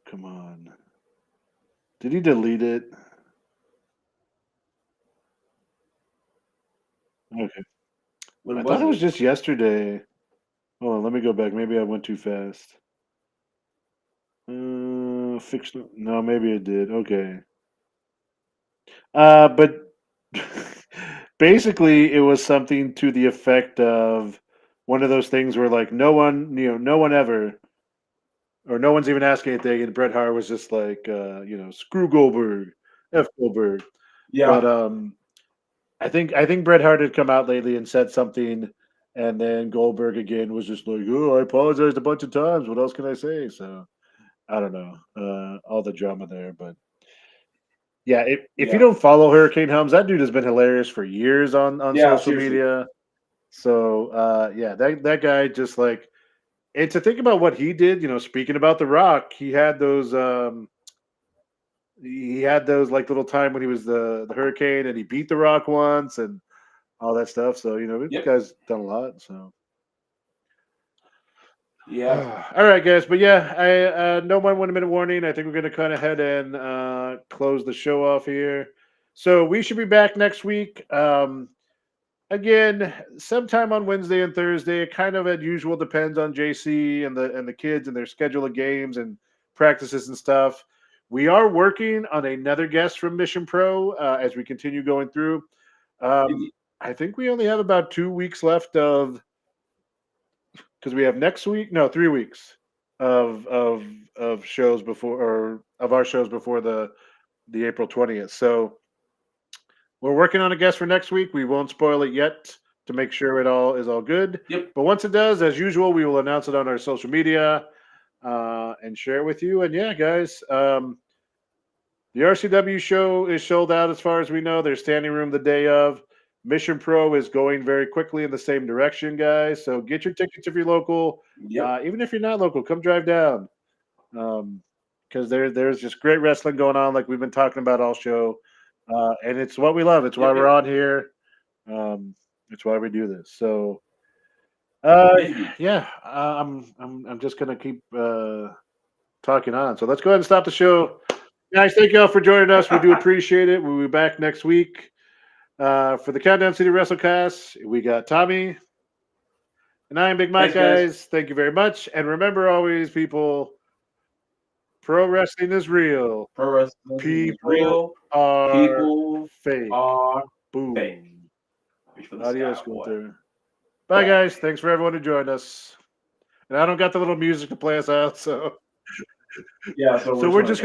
come on. Did he delete it? Okay. When I was thought it was it? just yesterday. Hold on, let me go back. Maybe I went too fast. Fictional. No, maybe it did. Okay. But basically, it was something to the effect of one of those things where, like, no one ever, or no one's even asking anything, and Bret Hart was just like, screw Goldberg, F Goldberg. Yeah. But I think Bret Hart had come out lately and said something, and then Goldberg again was just like, "Oh, I apologized a bunch of times. What else can I say?" So I don't know, all the drama there, but yeah, if you Yeah. don't follow Hurricane Helms, that dude has been hilarious for years on Yeah, social seriously. media. So yeah, that guy just like, and to think about what he did, speaking about The Rock, he had those like little time when he was the Hurricane and he beat The Rock once and all that stuff. So this Yep. guy's done a lot. So Yeah. all right, guys. But yeah, I no more 1 minute warning. I think we're going to kind of head and close the show off here. So we should be back next week. Again, sometime on Wednesday and Thursday. It kind of, as usual, depends on JC and the kids and their schedule of games and practices and stuff. We are working on another guest from Mission Pro as we continue going through. I think we only have about 2 weeks left of, because we have next week, no, 3 weeks of shows before, or of our shows before the April 20th. So we're working on a guest for next week. We won't spoil it yet to make sure it all is all good. Yep. But once it does, as usual, we will announce it on our social media and share it with you. And yeah, guys, the RCW show is sold out as far as we know. There's standing room the day of. Mission Pro is going very quickly in the same direction, guys. So get your tickets if you're local. Yep. Even if you're not local, come drive down. Because there's just great wrestling going on, like we've been talking about all show. And it's what we love. It's why we're on here. It's why we do this. So yeah, I'm just gonna keep talking on. So let's go ahead and stop the show. Guys, thank you all for joining us. We do appreciate it. We'll be back next week. For the Countdown City WrestleCast, we got Tommy. And I am Big Mike, guys. Thank you very much. And remember always, people, pro wrestling is real. Pro wrestling is real. Are People fake. are Boom. fake. Adios, Gunther. Bye, guys. Thanks for everyone who joined us. And I don't got the little music to play us out, so yeah. So we're just gonna